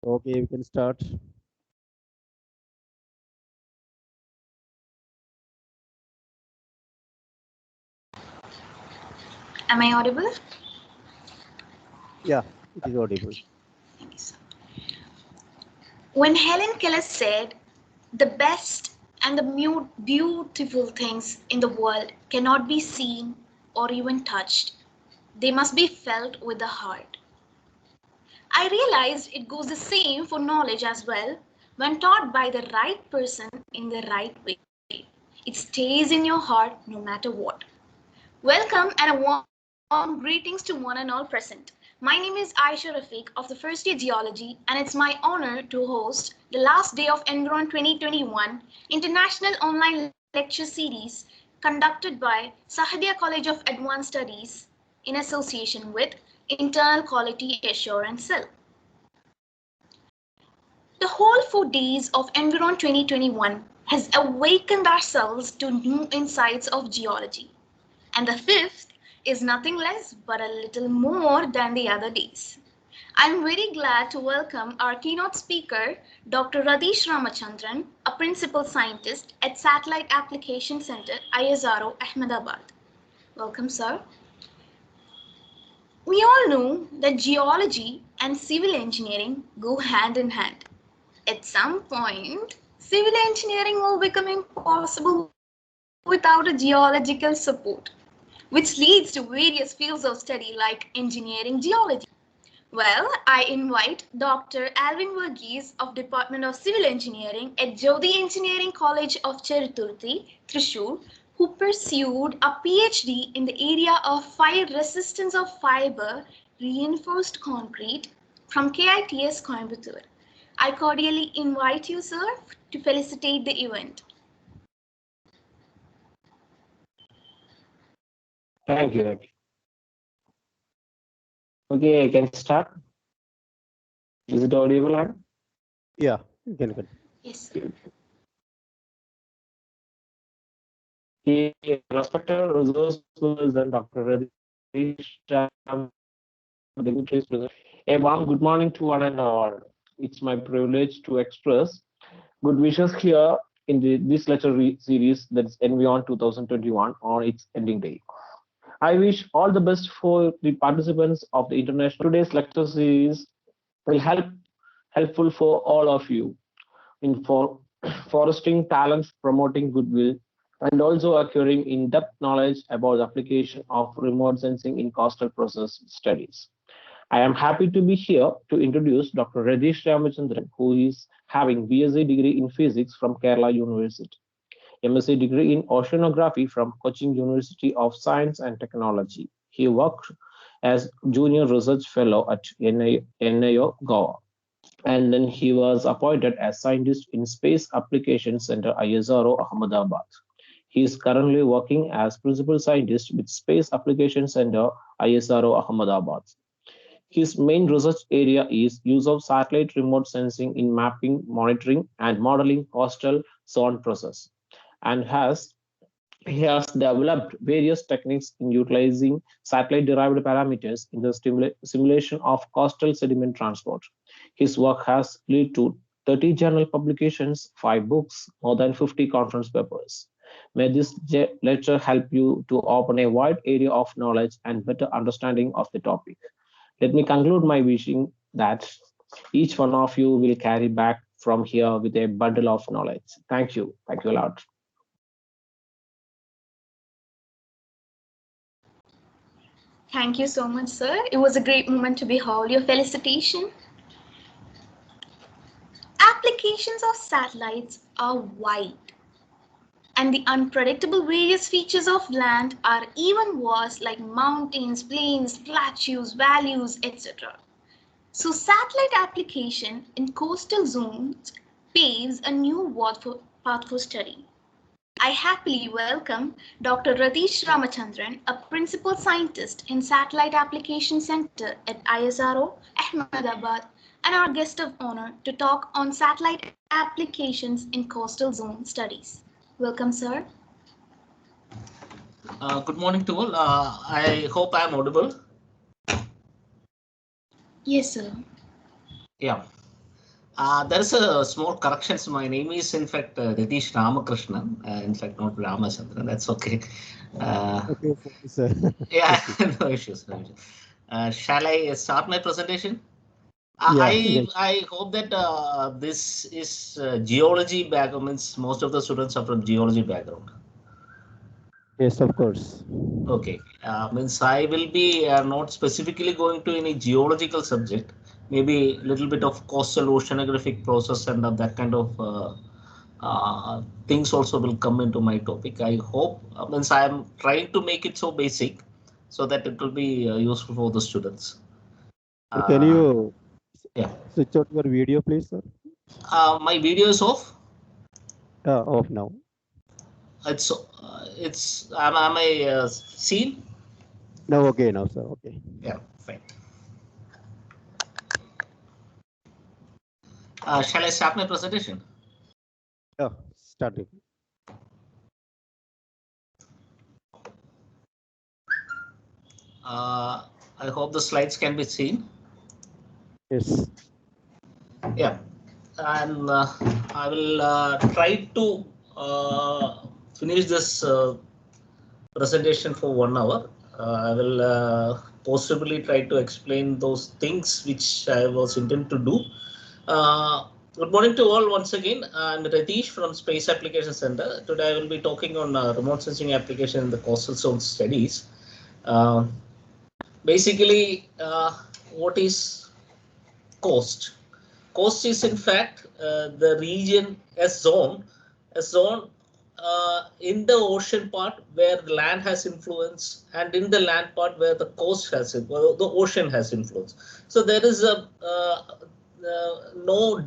Okay, we can start. Am I audible? Yeah, it is audible. Thank you, sir. When Helen Keller said, the best and the beautiful things in the world cannot be seen or even touched, they must be felt with the heart. I realized it goes the same for knowledge as well. When taught by the right person in the right way, it stays in your heart no matter what. Welcome and a warm greetings to one and all present. My name is Aisha Rafiq of the first year geology, and it's my honor to host the last day of Environ 2021 International Online Lecture Series conducted by Sahadia College of Advanced Studies in association with Internal Quality Assurance Cell. The whole 4 days of Environ 2021 has awakened ourselves to new insights of geology. And the fifth is nothing less but a little more than the other days. I'm very glad to welcome our keynote speaker, Dr. Radish Ramachandran, a principal scientist at Satellite Application Center, ISRO, Ahmedabad. Welcome, sir. We all know that geology and civil engineering go hand in hand. At some point, civil engineering will become impossible without a geological support, which leads to various fields of study like engineering geology. Well, I invite Dr. Alvin Verghese of Department of Civil Engineering at Jyoti Engineering College of Cheruturthi, Thrissur, who pursued a PhD in the area of fire resistance of fiber reinforced concrete from KITS Coimbatore. I cordially invite you, sir, to felicitate the event. Thank you. Okay, I can start. Is it audible? Yeah, you can continue. Yes, sir. Okay, respected resource person, Dr. Radish a warm good morning to one and all. It's my privilege to express good wishes here in this lecture series that's Envion 2021 on its ending day. I wish all the best for the participants of the international. Today's lecture series will helpful for all of you in fostering talents, promoting goodwill, and also acquiring in-depth knowledge about the application of remote sensing in coastal process studies. I am happy to be here to introduce Dr. Radish Ramachandran, who is having BSc degree in physics from Kerala University, MSc degree in oceanography from Cochin University of Science and Technology. He worked as junior research fellow at NIO Goa, and then he was appointed as scientist in Space Applications Center ISRO Ahmedabad. He is currently working as principal scientist with Space Applications Center ISRO Ahmedabad. His main research area is use of satellite remote sensing in mapping, monitoring, and modeling coastal zone process, and he has developed various techniques in utilizing satellite-derived parameters in the simulation of coastal sediment transport. His work has led to 30 journal publications, 5 books, more than 50 conference papers. May this lecture help you to open a wide area of knowledge and better understanding of the topic. Let me conclude my wishing that each one of you will carry back from here with a bundle of knowledge. Thank you. Thank you a lot. Thank you so much, sir. It was a great moment to behold your felicitation. Applications of satellites are wide, and the unpredictable various features of land are even worse, like mountains, plains, plateaus, valleys, etc. So, satellite application in coastal zones paves a new path for study. I happily welcome Dr. Radish Ramachandran, a principal scientist in Satellite Application Center at ISRO, Ahmedabad, and our guest of honor to talk on satellite applications in coastal zone studies. Welcome, sir. Good morning to all. I hope I am audible. Yes, sir. Yeah. There is a small correction. So my name is in fact Ritesh Ramakrishnan. In fact, not Ramachandran. That's okay. Okay, sir. Yeah, Okay. no issues. No issues. Shall I start my presentation? Yeah, I hope that this is geology background. Means most of the students are from geology background. yes, of course. Okay, means I will be not specifically going to any geological subject, maybe a little bit of coastal oceanographic process and that kind of things also will come into my topic. I hope, means I am trying to make it so basic so that it will be useful for the students. Can Uh, you yeah, switch out your video, please, sir? my video is off. Off now. Am I seen? No, okay, now, sir. Okay. Yeah, fine. Shall I start my presentation? Yeah, starting. I hope the slides can be seen. Yes. Yeah, and I will try to finish this presentation for 1 hour. I will possibly try to explain those things which I was intended to do. Good morning to all once again. I'm Ritesh from Space Application Center. Today I will be talking on remote sensing application in the coastal zone studies. Uh, Basically, what is coast? Coast is in fact the region, a zone in the ocean part where the land has influence, and in the land part where the coast has well, the ocean has influence. So there is a no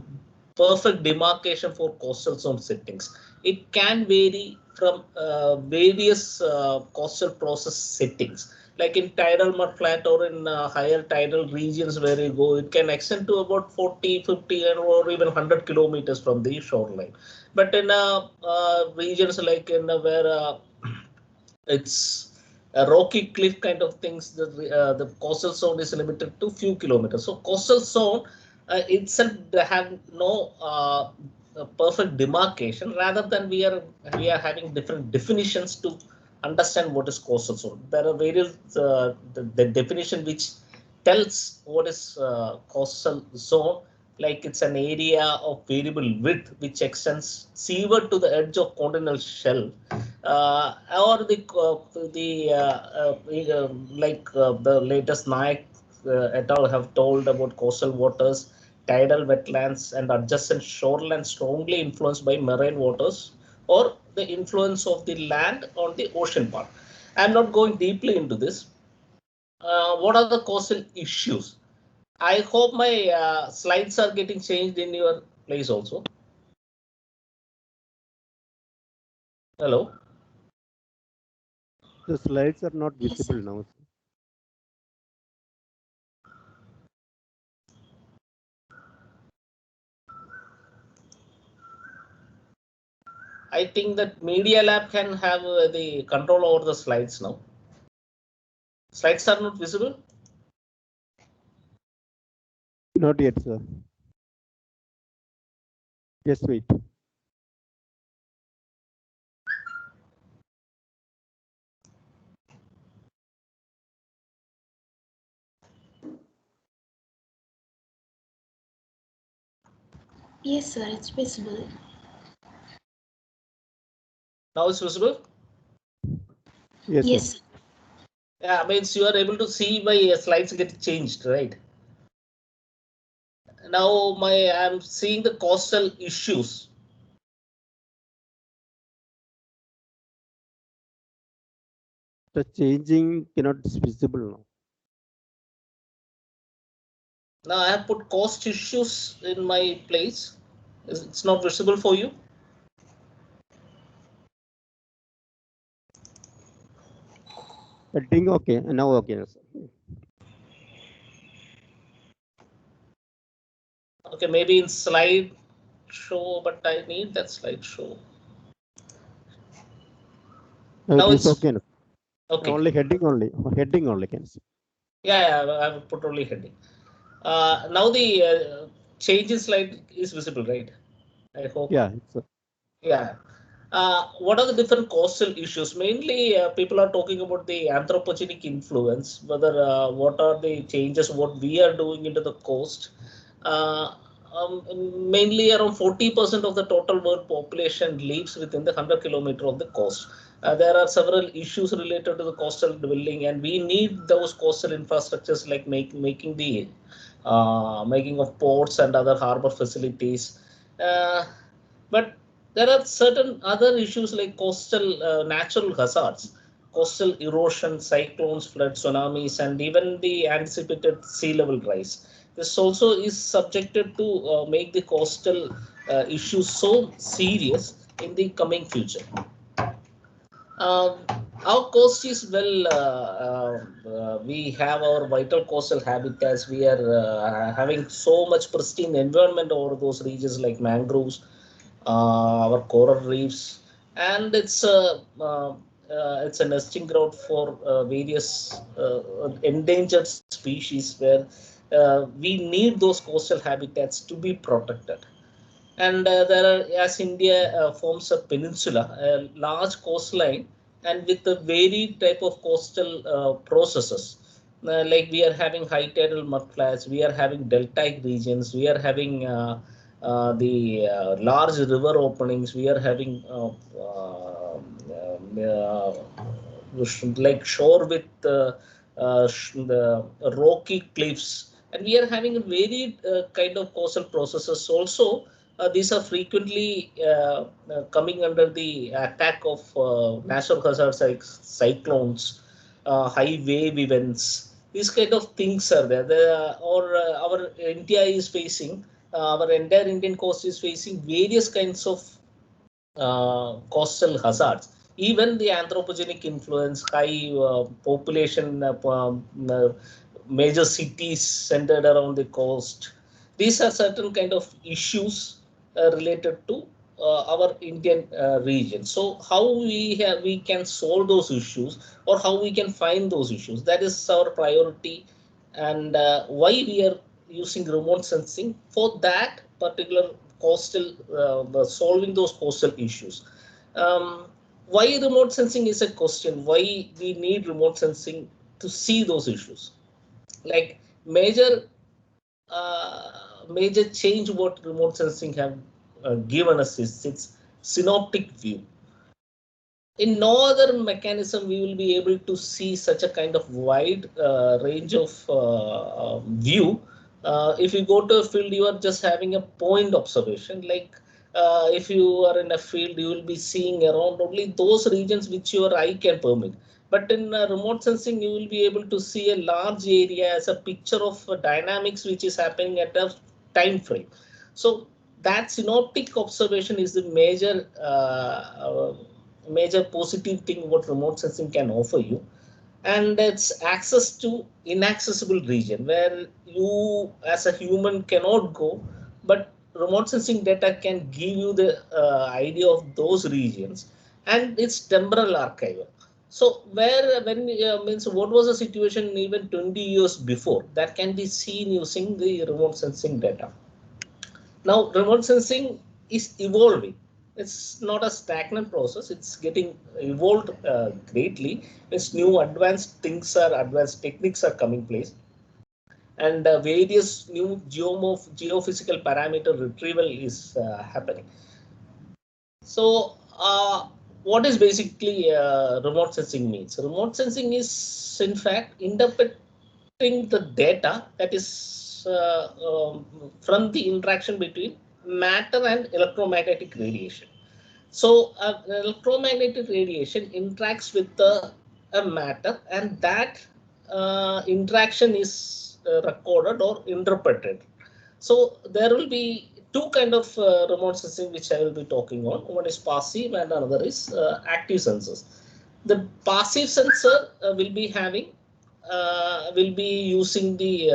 perfect demarcation for coastal zone settings. It can vary from various coastal process settings, like in tidal mudflat or in higher tidal regions where you go, it can extend to about 40, 50, or even 100 kilometers from the shoreline. But in regions like in where it's a rocky cliff kind of things, the coastal zone is limited to few kilometers. So coastal zone itself have no perfect demarcation. Rather than we are having different definitions to understand what is coastal zone. There are various the definition which tells what is coastal zone, like it's an area of variable width which extends seaward to the edge of continental shelf, or the latest Nayak et al. Have told about coastal waters, tidal wetlands, and adjacent shoreland strongly influenced by marine waters or the influence of the land on the ocean part. I'm not going deeply into this. What are the coastal issues? I hope my slides are getting changed in your place also. Hello. The slides are not Yes, visible sir. now. I think that Media Lab can have the control over the slides now. Slides are not visible. Not yet, sir. Just wait. Yes, sir, it's visible. Now it's visible. Yes, sir. Yes, sir. Yeah, means you are able to see my slides get changed, right? Now I'm seeing the coastal issues. The changing cannot be visible now. Now I have put coast issues in my place. It's not visible for you. Heading okay. Now okay, sir. Okay, maybe in slide show, but I need that slide show. Now Now it is it's okay. okay. Only heading only. Heading only can see. Yeah, I have put only heading. Now the change in slide is visible, right? I hope. Yeah. Yeah. What are the different coastal issues? Mainly, people are talking about the anthropogenic influence, whether what are the changes, what we are doing into the coast. Uh, Mainly around 40% of the total world population lives within the 100 kilometer of the coast. There are several issues related to the coastal dwelling, and we need those coastal infrastructures like making of ports and other harbor facilities. But there are certain other issues like coastal natural hazards, coastal erosion, cyclones, floods, tsunamis, and even the anticipated sea level rise. This also is subjected to make the coastal issues so serious in the coming future. Um, our coast is well, we have our vital coastal habitats. We are having so much pristine environment over those regions like mangroves, our coral reefs, and it's a nesting ground for various endangered species where we need those coastal habitats to be protected. And there are, as India forms a peninsula, a large coastline, and with a varied type of coastal processes. Like we are having high tidal mudflats, we are having deltaic regions, we are having the large river openings, we are having like shore with the rocky cliffs, and we are having a varied kind of coastal processes also. These are frequently coming under the attack of natural hazards like cyclones, high wave events. These kind of things are there. Or our India is facing, our entire Indian coast is facing various kinds of coastal hazards. Even the anthropogenic influence, high population, major cities centered around the coast. These are certain kind of issues related to our Indian region. So how we can solve those issues, or how we can find those issues, that is our priority, and why we are using remote sensing for that particular coastal, solving those coastal issues. Why remote sensing is a question. Why we need remote sensing to see those issues? Like major change what remote sensing have given us is its synoptic view. In no other mechanism we will be able to see such a kind of wide range of view. If you go to a field, you are just having a point observation. Like if you are in a field, you will be seeing around only those regions which your eye can permit. But in remote sensing, you will be able to see a large area as a picture of dynamics which is happening at a time frame. So that synoptic observation is the major positive thing what remote sensing can offer you. And it's access to inaccessible region where you as a human cannot go, but remote sensing data can give you the idea of those regions, and it's temporal archival. So where when means what was the situation even 20 years before, that can be seen using the remote sensing data. Now, remote sensing is evolving. It's not a stagnant process. It's getting evolved greatly. As new advanced techniques are coming place, and various new geophysical parameter retrieval is happening. So, what is basically remote sensing means? Remote sensing is, in fact, interpreting the data that is from the interaction between matter and electromagnetic radiation. So electromagnetic radiation interacts with a matter, and that interaction is recorded or interpreted. So there will be two kind of remote sensing which I will be talking on. One is passive and another is active sensors. The passive sensor will be using the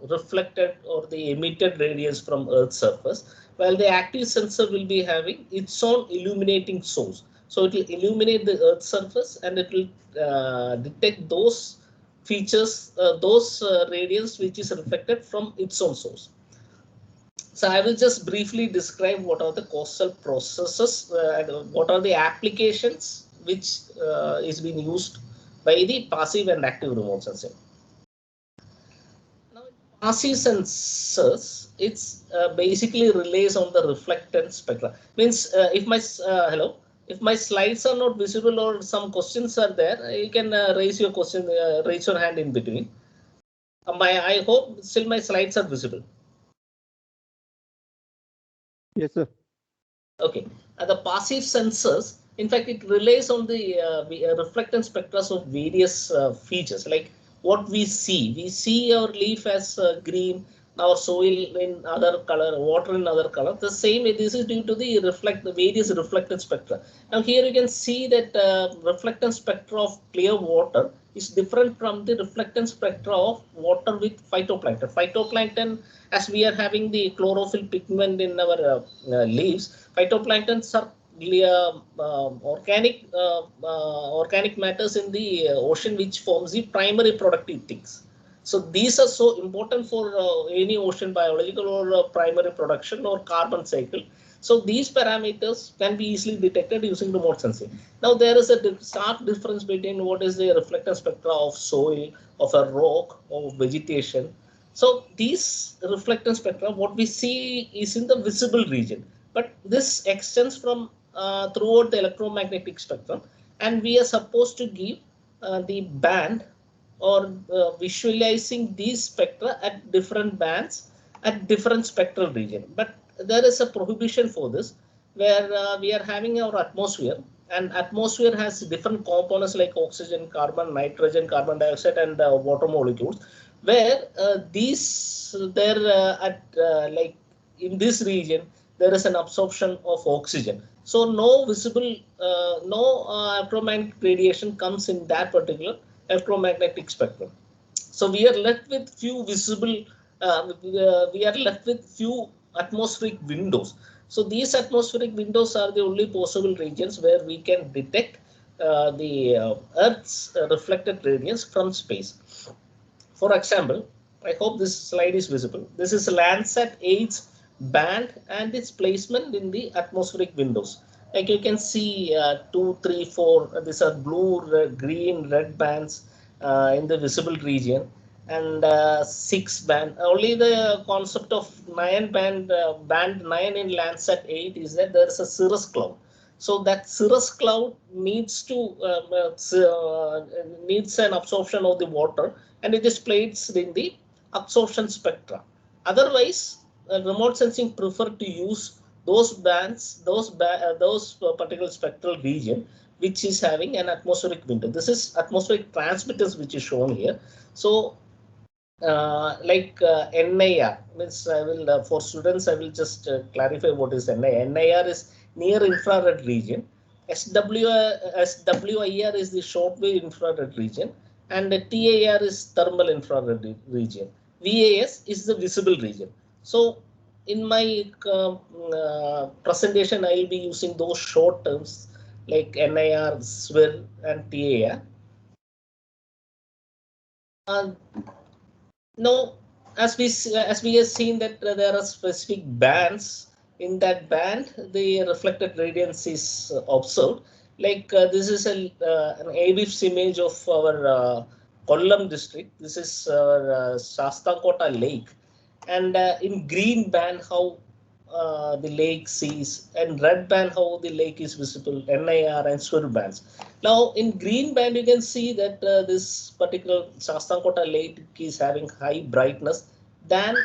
reflected or the emitted radiance from Earth's surface, while the active sensor will be having its own illuminating source. So it will illuminate the Earth's surface, and it will detect those features, those radiance which is reflected from its own source. So I will just briefly describe what are the causal processes and what are the applications which is being used by the passive and active remote sensing. Now, passive sensors, it's basically relies on the reflectance spectra. Means if my if my slides are not visible or some questions are there, you can raise your question, raise your hand in between. I hope still my slides are visible. Yes, sir. Okay, the passive sensors, in fact, it relies on the reflectance spectra of various features, like what we see. We see our leaf as green, our soil in other color, water in other color. The same, this is due to the various reflectance spectra. Now here you can see that reflectance spectra of clear water is different from the reflectance spectra of water with phytoplankton. Phytoplankton, as we are having the chlorophyll pigment in our leaves, phytoplanktons are organic matters in the ocean which forms the primary productive things. So these are so important for any ocean biological or primary production or carbon cycle. So these parameters can be easily detected using remote sensing. Now there is a stark difference between what is the reflectance spectra of soil, of a rock, of vegetation. So these reflectance spectra, what we see is in the visible region, but this extends from throughout the electromagnetic spectrum, and we are supposed to give the band or visualizing these spectra at different bands at different spectral region. But there is a prohibition for this, where we are having our atmosphere, and atmosphere has different components like oxygen, carbon, nitrogen, carbon dioxide, and water molecules, where these there at like in this region there is an absorption of oxygen. So no visible, no electromagnetic radiation comes in that particular electromagnetic spectrum. So we are left with few visible, we are left with few atmospheric windows. So these atmospheric windows are the only possible regions where we can detect the Earth's reflected radiance from space. For example, I hope this slide is visible. This is Landsat 8's band and its placement in the atmospheric windows. Like you can see 2, 3, 4, these are blue, red, green, red bands in the visible region, and 6 band. Only the concept of 9 band, band 9 in Landsat 8 is that there is a cirrus cloud. So that cirrus cloud needs to needs an absorption of the water, and it is placed in the absorption spectra. Otherwise, remote sensing prefer to use those bands, those particular spectral region which is having an atmospheric window. This is atmospheric transmittance which is shown here. So like NIR means, I will for students I will just clarify what is NIR. NIR is near infrared region. SWIR is the short wave infrared region, and the TIR is thermal infrared region. VAS is the visible region. So in my presentation, I will be using those short terms like NIR, SWIR, and TIR. Now, as we have seen that there are specific bands. In that band, the reflected radiance is observed. Like this is an AWIPS image of our Kollam district. This is Shastankota Lake, and in green band how the lake sees, and red band how the lake is visible, NIR and SWIR bands. Now in green band you can see that this particular Shastankota Lake is having high brightness than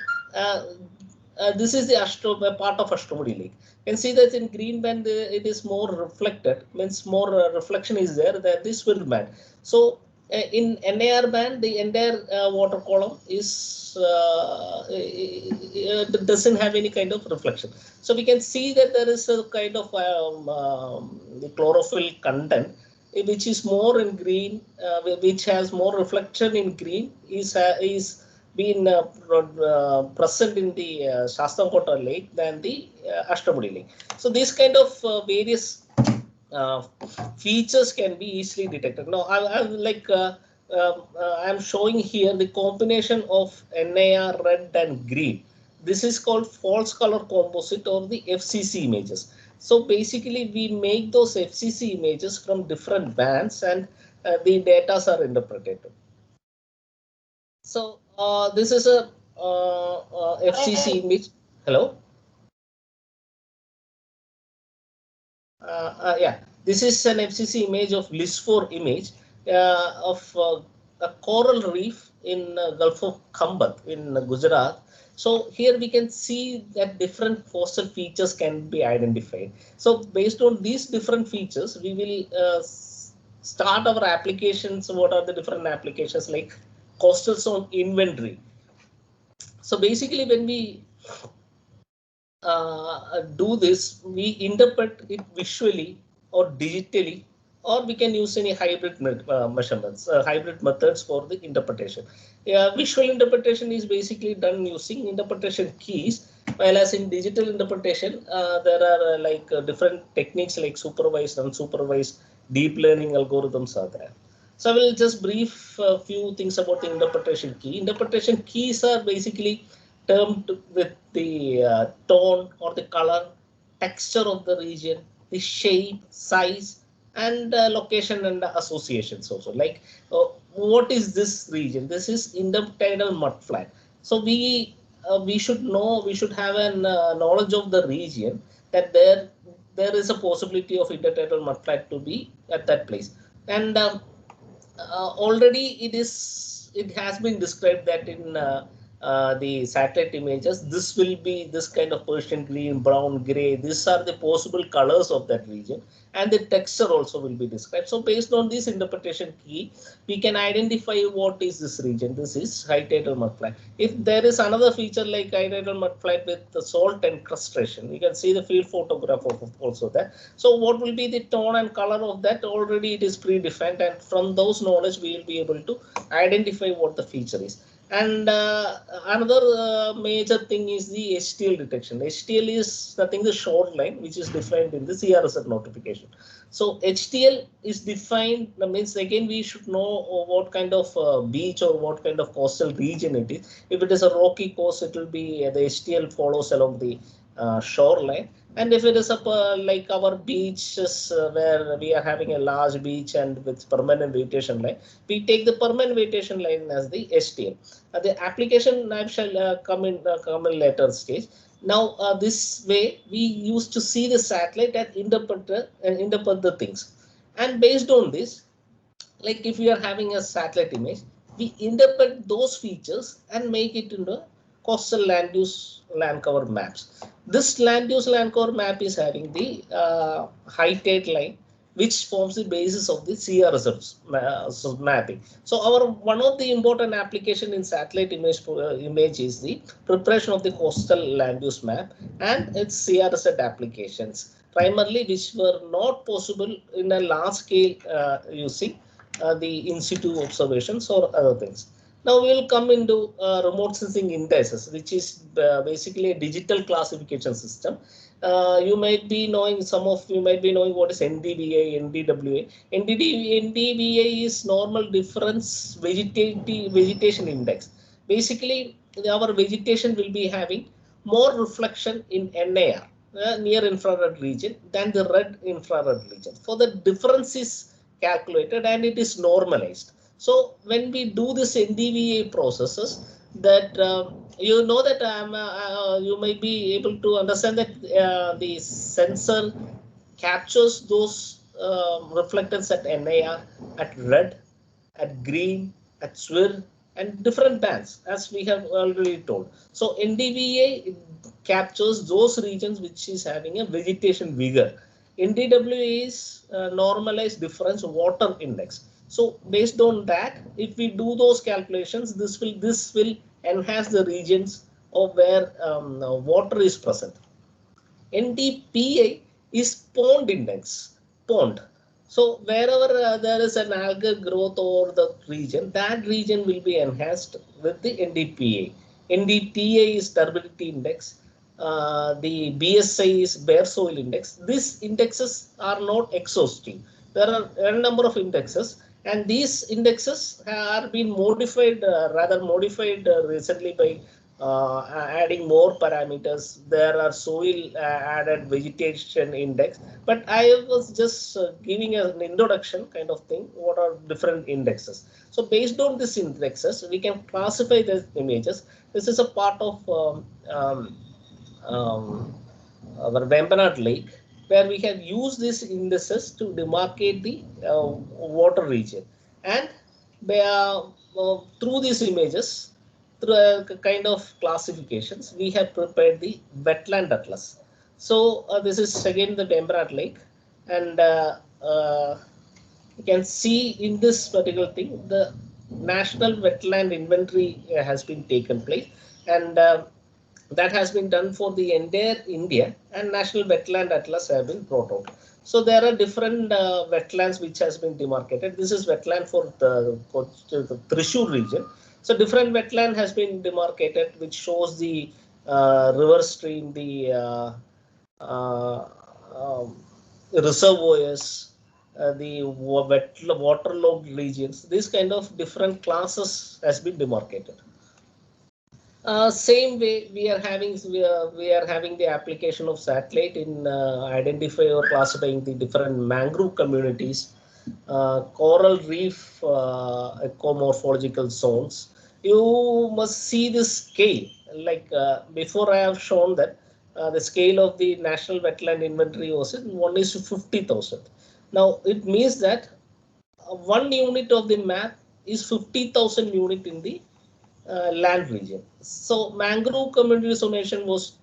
this is the part of Ashtamudi Lake. You can see that in green band it is more reflected, means more reflection is there than the SWIR band. So in NIR band, the entire water column is doesn't have any kind of reflection. So we can see that there is a kind of the chlorophyll content which is more in green, which has more reflection in green, is been present in the Shastankota Lake than the Ashtamudi Lake. So these kind of various features can be easily detected. Now I'm showing here the combination of NIR red and green. this is called false color composite or the FCC images. So basically we make those FCC images from different bands and the data are interpreted. So this is a FCC image. Hello. Yeah, this is an FCC image of LIS4 image of a coral reef in Gulf of Khambat in Gujarat. So here we can see that different coastal features can be identified. So based on these different features, we will start our applications. What are the different applications like coastal zone inventory? So basically when we do this, we interpret it visually or digitally, or we can use any hybrid measurements, hybrid methods for the interpretation. Visual interpretation is basically done using interpretation keys, while as in digital interpretation, there are different techniques like supervised and unsupervised deep learning algorithms are there. So I will just brief a few things about the interpretation key. Interpretation keys are basically termed with the tone or the color, texture of the region, the shape, size, and location and associations also. Like, what is this region? This is intertidal mudflat. So we should know, we should have a knowledge of the region that there is a possibility of intertidal mudflat to be at that place. And already it has been described that in the satellite images, this will be this kind of Persian green, brown, gray. These are the possible colors of that region, and the texture also will be described. So based on this interpretation key, we can identify what is this region. This is high tidal mudflat. If there is another feature like high tidal mudflat with the salt encrustation, you can see the field photograph of also there. So what will be the tone and color of that? Already it is predefined, and from those knowledge we will be able to identify what the feature is. And another major thing is the HTL detection. HTL is nothing the short line which is defined in the CRSet notification. So HTL is defined, means again we should know what kind of beach or what kind of coastal region it is. If it is a rocky coast, it will be the HTL follows along the shoreline. And if it is like our beaches where we are having a large beach and with permanent vegetation line, we take the permanent vegetation line as the HTL. The application I shall come in later stage. Now this way we used to see the satellite and interpret the things. And based on this, like if we are having a satellite image, we interpret those features and make it into coastal land use land cover maps. This land use land cover map is having the high tide line, which forms the basis of the CRSet mapping. So our one of the important application in satellite image is the preparation of the coastal land use map and its CRSet applications, primarily which were not possible in a large scale using the in situ observations or other things. Now we will come into remote sensing indices, which is basically a digital classification system. You might be knowing, some of you might be knowing what is NDVI, NDWA. NDVA is normal difference vegetation index. Basically, our vegetation will be having more reflection in NIR, near infrared region, than the red infrared region. So the difference is calculated and it is normalized. So when we do this NDVA processes, that you know that you might be able to understand that the sensor captures those reflectance at NIR, at red, at green, at SWIR, and different bands, as we have already told. So NDVA captures those regions which is having a vegetation vigor. NDWA is normalized difference water index. So based on that, if we do those calculations, this will enhance the regions of where water is present. NDPA is pond index, pond. So wherever there is an algal growth over the region, that region will be enhanced with the NDPA. NDTA is turbidity index. The BSI is bare soil index. These indexes are not exhaustive. There are a number of indexes, and these indexes are being modified, rather modified recently by adding more parameters. There are soil added vegetation index, but I was just giving an introduction kind of thing. What are different indexes? So based on these indexes, we can classify the images. This is a part of our Vembanad Lake, where we have used these indices to demarcate the water region. And through these images, through a kind of classifications, we have prepared the wetland atlas. So this is again the Vembanad Lake, and you can see in this particular thing, the national wetland inventory has been taken place, and that has been done for the entire India, and National Wetland Atlas have been brought out. So there are different wetlands which has been demarcated. This is wetland for the Thrissur region. So different wetland has been demarcated, which shows the river stream, the reservoirs, the waterlogged regions. These kind of different classes has been demarcated. Same way we are having the application of satellite in identify or classifying the different mangrove communities, coral reef ecomorphological zones. You must see the scale. Like before, I have shown that the scale of the national wetland inventory was 1:50,000. Now it means that 1 unit of the map is 50,000 unit in the land region. So mangrove community zonation was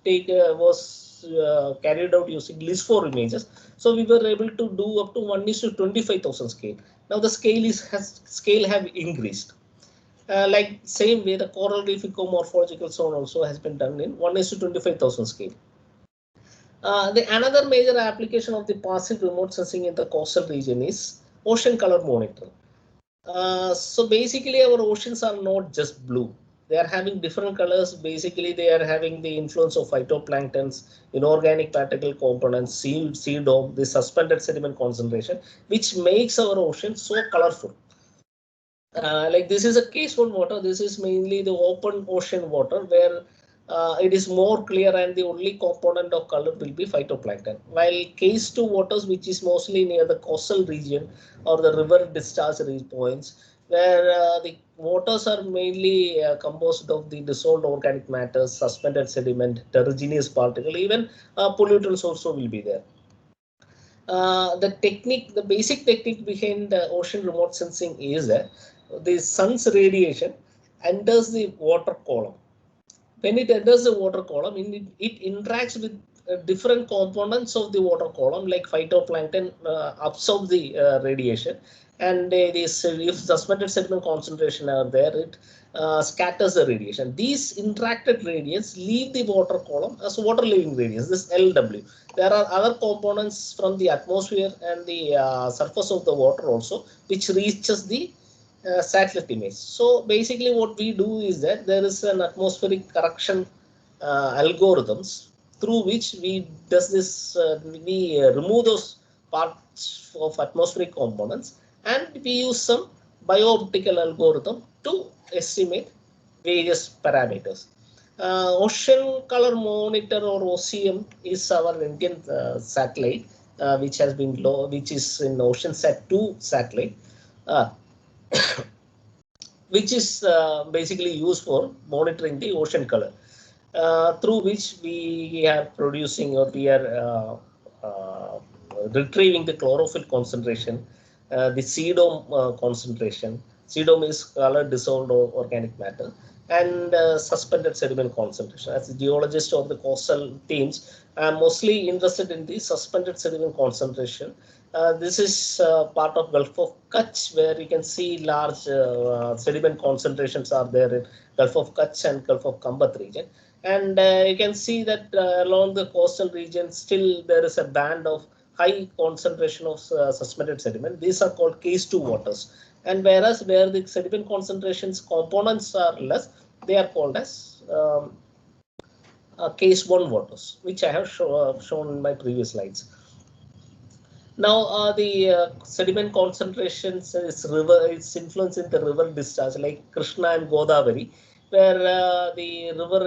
carried out using list 4 images. So we were able to do up to 1:25,000 scale. Now the scale have increased. Like same way, the coral reef ecomorphological zone also has been done in 1:25,000 scale. The another major application of the passive remote sensing in the coastal region is ocean color monitoring. So basically our oceans are not just blue. They are having different colors. Basically, they are having the influence of phytoplanktons, inorganic particle components, sea dome, the suspended sediment concentration, which makes our ocean so colorful. Like this is a case one water. This is mainly the open ocean water where it is more clear, and the only component of color will be phytoplankton. While case 2 waters, which is mostly near the coastal region or the river discharge points, where the waters are mainly composed of the dissolved organic matter, suspended sediment, heterogeneous particle, even pollutants also will be there. The basic technique behind the ocean remote sensing is that the sun's radiation enters the water column. When it enters the water column, it interacts with different components of the water column, like phytoplankton absorb the radiation, and if suspended sediment concentration are there, it scatters the radiation. These interacted radiance leave the water column as water leaving radiance, this LW. There are other components from the atmosphere and the surface of the water also, which reaches the satellite image. So basically what we do is that there is an atmospheric correction algorithms through which we remove those parts of atmospheric components, and we use some biooptical algorithm to estimate various parameters. Ocean color monitor, or OCM, is our Indian satellite, which has been which is in OceanSat 2 satellite. Which is basically used for monitoring the ocean color, through which we are producing, or we are retrieving the chlorophyll concentration, the sea dome concentration. Sea dome is color dissolved organic matter, and suspended sediment concentration. As a geologist of the coastal teams, I am mostly interested in the suspended sediment concentration. This is part of Gulf of Kutch, where you can see large sediment concentrations are there in Gulf of Kutch and Gulf of Kambat region. And you can see that along the coastal region, still there is a band of high concentration of suspended sediment. These are called case 2 waters. And whereas where the sediment concentrations components are less, they are called as case 1 waters, which I have shown in my previous slides. Now the sediment concentrations its influence in the river discharge, like Krishna and Godavari. where the river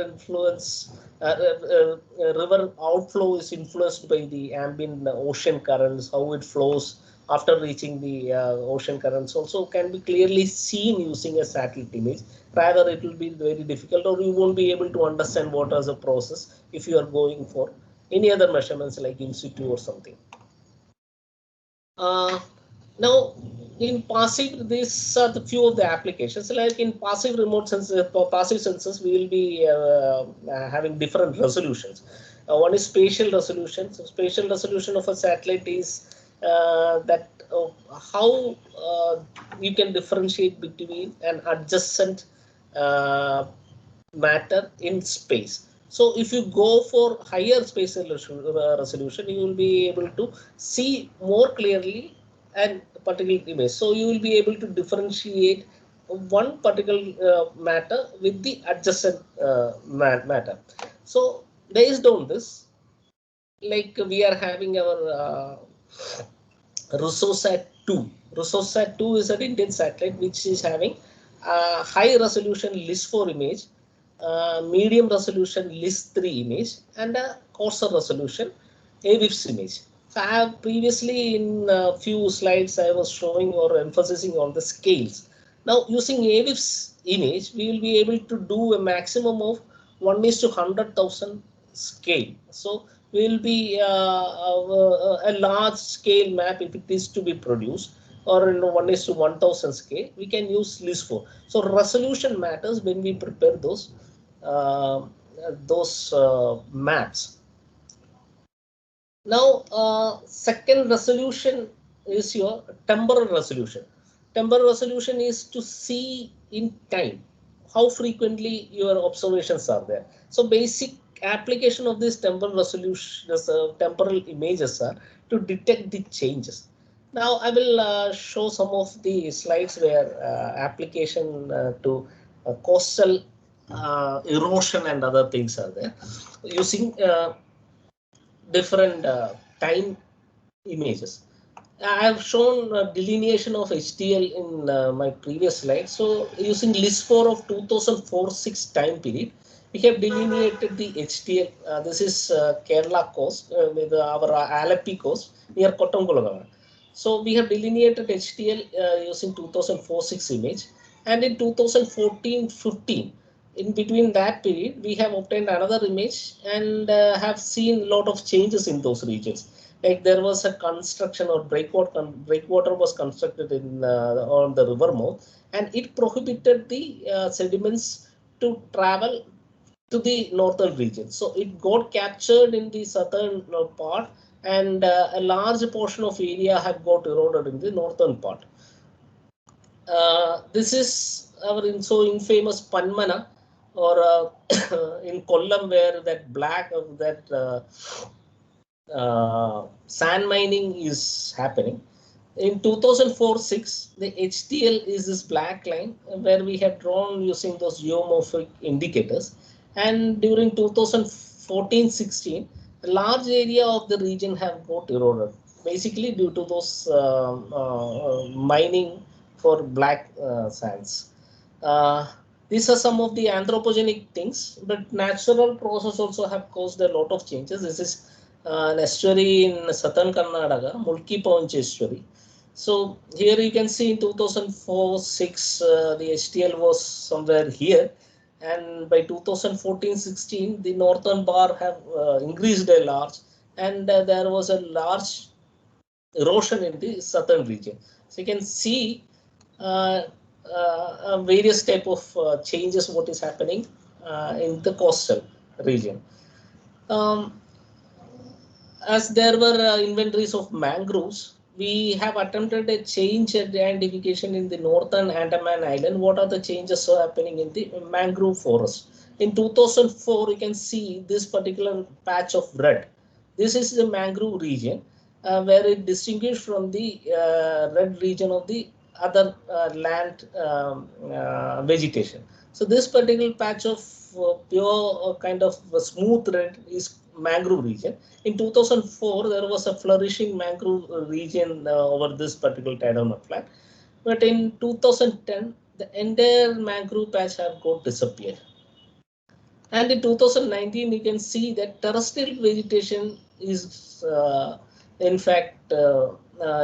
river outflow is influenced by the ambient ocean currents, how it flows after reaching the ocean currents also can be clearly seen using a satellite image. Rather, it will be very difficult, or you won't be able to understand what is the process if you are going for any other measurements like in situ or something. Now, in passive, these are the few of the applications. Like in passive remote sensors, for passive sensors, we will be having different resolutions. One is spatial resolution. So, spatial resolution of a satellite is that how you can differentiate between an adjacent matter in space. So if you go for higher spatial resolution, you will be able to see more clearly and particular image. So you will be able to differentiate one particular matter with the adjacent matter. So based on this, like we are having our Rusosat 2. Rusosat 2 is an Indian satellite which is having high resolution LIS4 image, medium resolution LIS3 image, and a coarser resolution AWIFS image. So I have previously in a few slides I was showing or emphasizing on the scales. Now using AWIFS image, we will be able to do a maximum of 1:100,000 scale. So will be a large scale map if it is to be produced, or 1:1000 scale, we can use LIS4. So resolution matters when we prepare those maps. Now, second resolution is your temporal resolution. Temporal resolution is to see in time how frequently your observations are there. So basic application of this temporal resolution, temporal images are to detect the changes. Now I will show some of the slides where application to coastal erosion and other things are there using different time images. I have shown delineation of HDL in my previous slide. So using LIS4 of 2004-06 time period, we have delineated the HDL. This is Kerala coast with our Alapi coast near Kottangolagama. So we have delineated HDL using 2004-06 image, and in 2014-15, in between that period, we have obtained another image and have seen a lot of changes in those regions. Like there was a construction or breakwater was constructed in on the river mouth, and it prohibited the sediments to travel to the northern region. So it got captured in the southern part, and a large portion of area had got eroded in the northern part. This is our so infamous Panmana, or in Kollam, where that sand mining is happening. In 2004-06, the HDL is this black line where we have drawn using those geomorphic indicators. And during 2014-16, a large area of the region have got eroded, basically due to those mining for black sands. These are some of the anthropogenic things, but natural process also have caused a lot of changes. This is an estuary in southern Karnataka, Mulki Paunch estuary. So here you can see in 2004-06, the HDL was somewhere here, and by 2014-16, the northern bar have increased a large, and there was a large erosion in the southern region. So you can see various type of changes what is happening in the coastal region. As there were inventories of mangroves, we have attempted a change identification in the northern Andaman Island. What are the changes happening in the mangrove forest? In 2004, you can see this particular patch of red. This is the mangrove region where it distinguished from the red region of the other land vegetation. So this particular patch of pure kind of smooth red is mangrove region. In 2004, there was a flourishing mangrove region over this particular tidal mudflat. But in 2010, the entire mangrove patch have got disappeared. And in 2019, you can see that terrestrial vegetation is, in fact,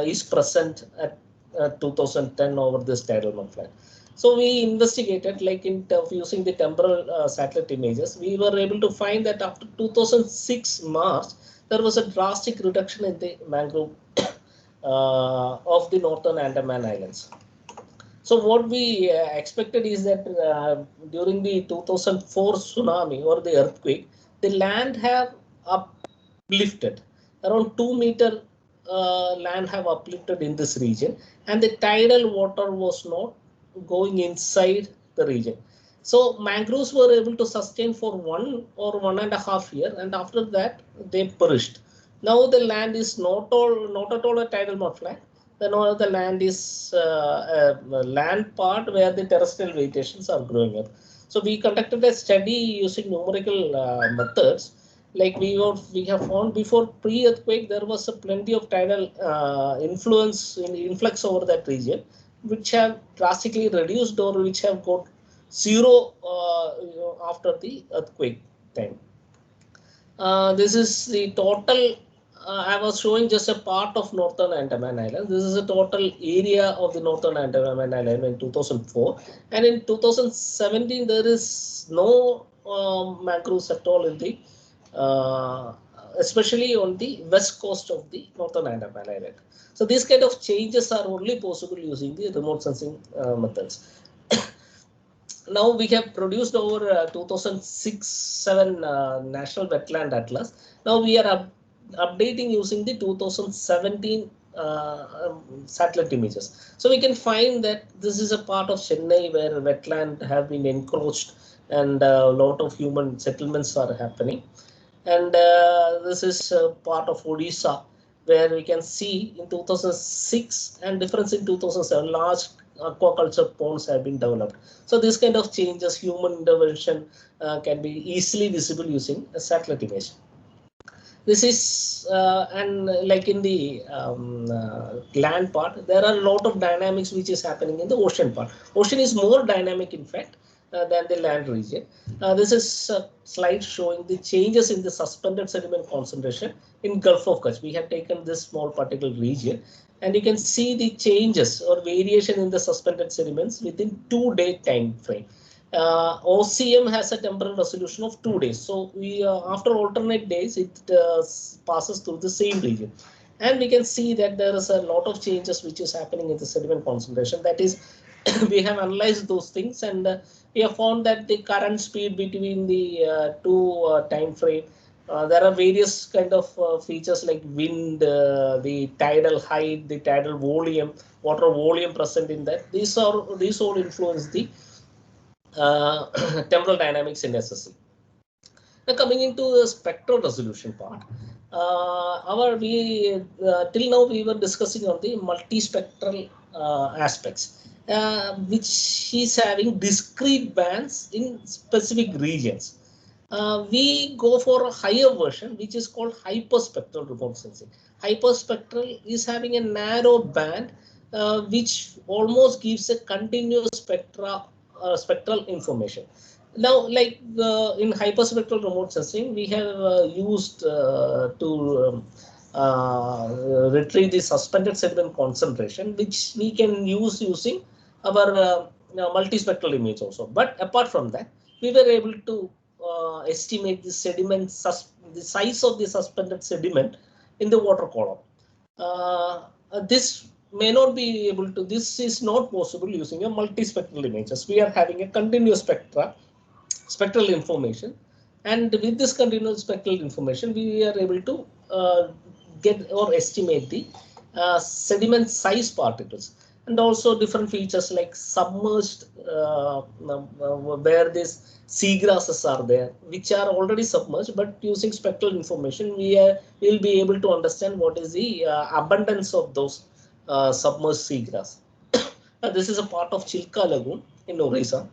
is present at 2010 over this tidal mudflat. So we investigated, like using the temporal satellite images, we were able to find that after 2006 March, there was a drastic reduction in the mangrove of the northern Andaman Islands. So what we expected is that during the 2004 tsunami or the earthquake, the land have uplifted around 2 meter. Land have uplifted in this region, and the tidal water was not going inside the region. So mangroves were able to sustain for 1 or 1.5 years, and after that they perished. Now the land is not at all a tidal mudflat. Then all the land is a land part where the terrestrial vegetations are growing up. So we conducted a study using numerical methods. Like we have found before pre-earthquake, there was a plenty of tidal influx over that region, which have drastically reduced or which have got zero after the earthquake time. This is the total. I was showing just a part of Northern Andaman Island. This is a total area of the Northern Andaman Island in 2004. And in 2017, there is no mangroves at all in the, especially on the west coast of the Northern Andaman Island. So these kind of changes are only possible using the remote sensing methods. Now we have produced over 2006-7 National Wetland Atlas. Now we are updating using the 2017 satellite images. So we can find that this is a part of Chennai where wetland have been encroached and a lot of human settlements are happening. And this is part of Odisha where we can see in 2006 and difference in 2007 large aquaculture ponds have been developed. So this kind of changes, human intervention can be easily visible using a satellite image. This is and like in the land part, there are a lot of dynamics which is happening in the ocean part. Ocean is more dynamic, in fact, than the land region. This is a slide showing the changes in the suspended sediment concentration in Gulf of Kutch. We have taken this small particle region, and you can see the changes or variation in the suspended sediments within 2-day time frame. OCM has a temporal resolution of 2 days. So we after alternate days, it passes through the same region. And we can see that there is a lot of changes which is happening in the sediment concentration. That is, we have analyzed those things, and we have found that the current speed between the two time frame, there are various kind of features like wind, the tidal height, the tidal volume, water volume present in that. These all influence the temporal dynamics in SSC. Now coming into the spectral resolution part, till now we were discussing on the multispectral aspects, which is having discrete bands in specific regions. We go for a higher version, which is called hyperspectral remote sensing. Hyperspectral is having a narrow band, which almost gives a continuous spectral information. Now, like in hyperspectral remote sensing, we have used to retrieve the suspended sediment concentration, which we can use using our multispectral image also. But apart from that, we were able to estimate the sediment, the size of the suspended sediment in the water column. This may not be able to, this is not possible using a multispectral images. We are having a continuous spectral information, and with this continuous spectral information, we are able to get or estimate the sediment size particles, and also different features like submerged, where these seagrasses are there, which are already submerged, but using spectral information, we will be able to understand what is the abundance of those submerged seagrass. This is a part of Chilka Lagoon in Orissa.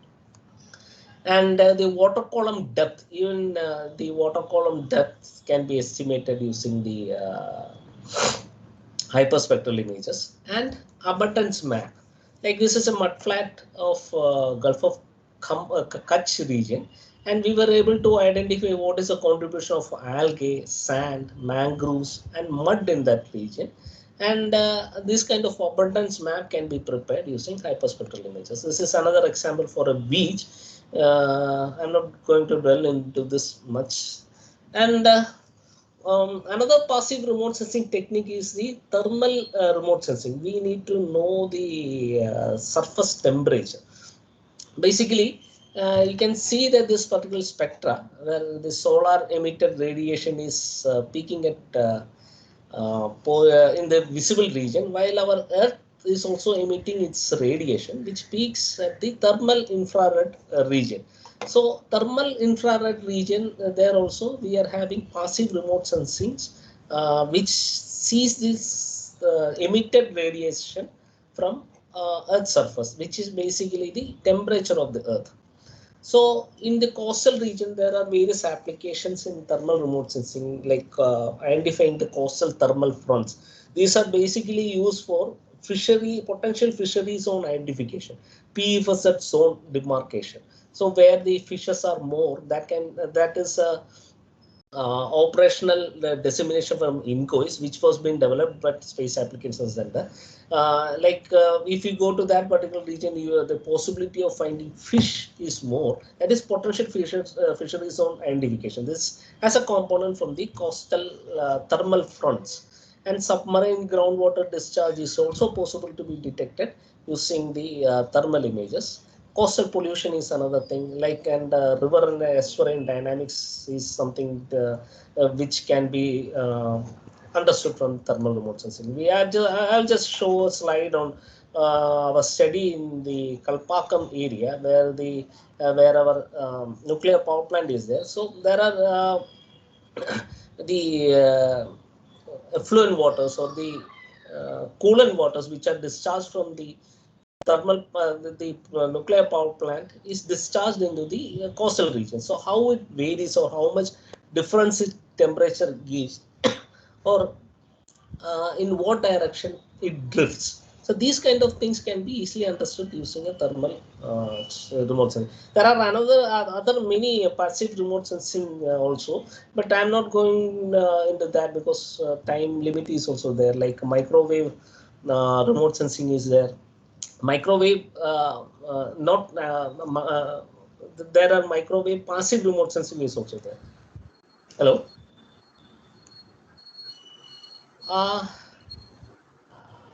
And the water column depth, even the water column depth can be estimated using the hyperspectral images, and abundance map. Like this is a mudflat of Gulf of Kutch region, and we were able to identify what is the contribution of algae, sand, mangroves, and mud in that region. And this kind of abundance map can be prepared using hyperspectral images. This is another example for a beach. I'm not going to dwell into this much. And another passive remote sensing technique is the thermal remote sensing. We need to know the surface temperature. Basically, you can see that this particular spectra, where the solar emitted radiation is peaking at in the visible region, while our Earth is also emitting its radiation, which peaks at the thermal infrared region. So thermal infrared region, there also we are having passive remote sensings, which sees this emitted radiation from Earth's surface, which is basically the temperature of the Earth. So in the coastal region, there are various applications in thermal remote sensing, like identifying the coastal thermal fronts. These are basically used for potential fishery zone identification, PFZ zone demarcation. So where the fishes are more, that is a operational dissemination from INCOIS, which was being developed by Space Applications Center. If you go to that particular region, the possibility of finding fish is more. That is potential fishery zone identification. This has a component from the coastal thermal fronts. And submarine groundwater discharge is also possible to be detected using the thermal images. Coastal pollution is another thing, and river and estuarine dynamics is something which can be understood from thermal remote sensing. I'll just show a slide on our study in the Kalpakkam area, where our nuclear power plant is there. So there are the effluent waters or the coolant waters which are discharged from the nuclear power plant is discharged into the coastal region. So how it varies or how much difference temperature gives or in what direction it drifts. So these kind of things can be easily understood using a thermal remote sensing. There are other many passive remote sensing also, but I'm not going into that because time limit is also there. Like microwave remote sensing is there. Microwave there are microwave passive remote sensing is also there. Hello.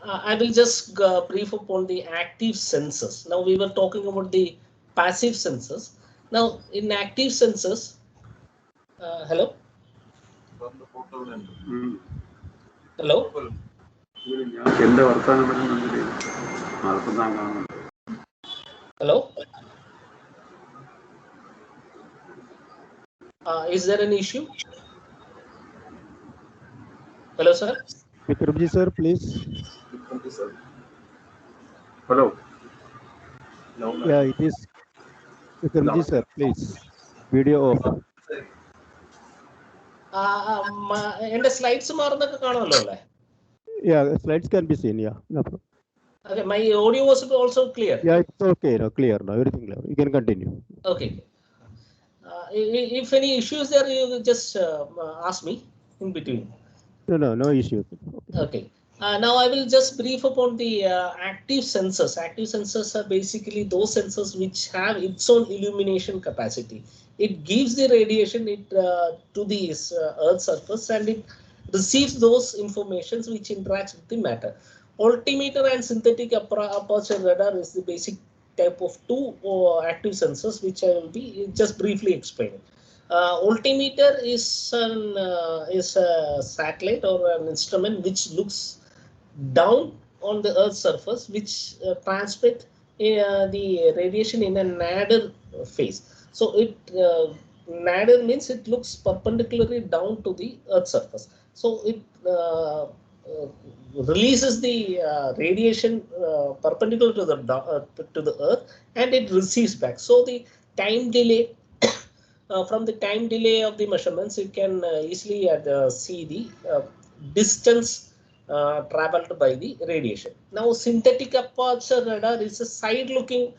I will just brief upon the active sensors. Now we were talking about the passive sensors. Now in active sensors, hello. Hello. Hello. Is there an issue? Hello, sir. Vikramji, sir, please. Hello. Yeah, it is. Vikramji, sir, please. Video off. എൻ്റെ slides മാറുന്നൊക്കെ കാണുമല്ലോ അല്ലേ? Yeah, slides can be seen. Yeah, no problem. Okay, my audio was also clear. Yeah, it's okay. No, clear now. Everything clear. You can continue. Okay. If any issues there, you just ask me in between. No issue. Okay. Now I will just brief upon the active sensors. Active sensors are basically those sensors which have its own illumination capacity. It gives the radiation to the Earth's surface, and it receives those informations which interacts with the matter. Altimeter and synthetic aperture radar is the basic type of two active sensors, which I will be just briefly explaining. Altimeter is a satellite or an instrument which looks down on the Earth's surface, which transmit the radiation in a nadir phase. So it nadir means it looks perpendicularly down to the Earth's surface. So it releases the radiation perpendicular to the Earth, and it receives back. So the time delay from the time delay of the measurements, you can easily see the distance traveled by the radiation. Now, synthetic aperture radar is a side-looking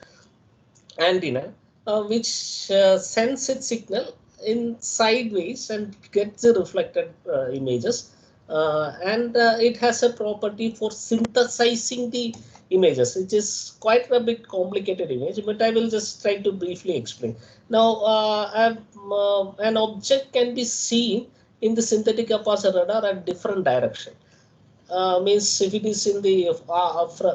antenna which sends its signal in sideways and gets the reflected images. And it has a property for synthesizing the images, which is quite a bit complicated image, but I will just try to briefly explain. Now, an object can be seen in the synthetic aperture radar at different direction. Means if it is in the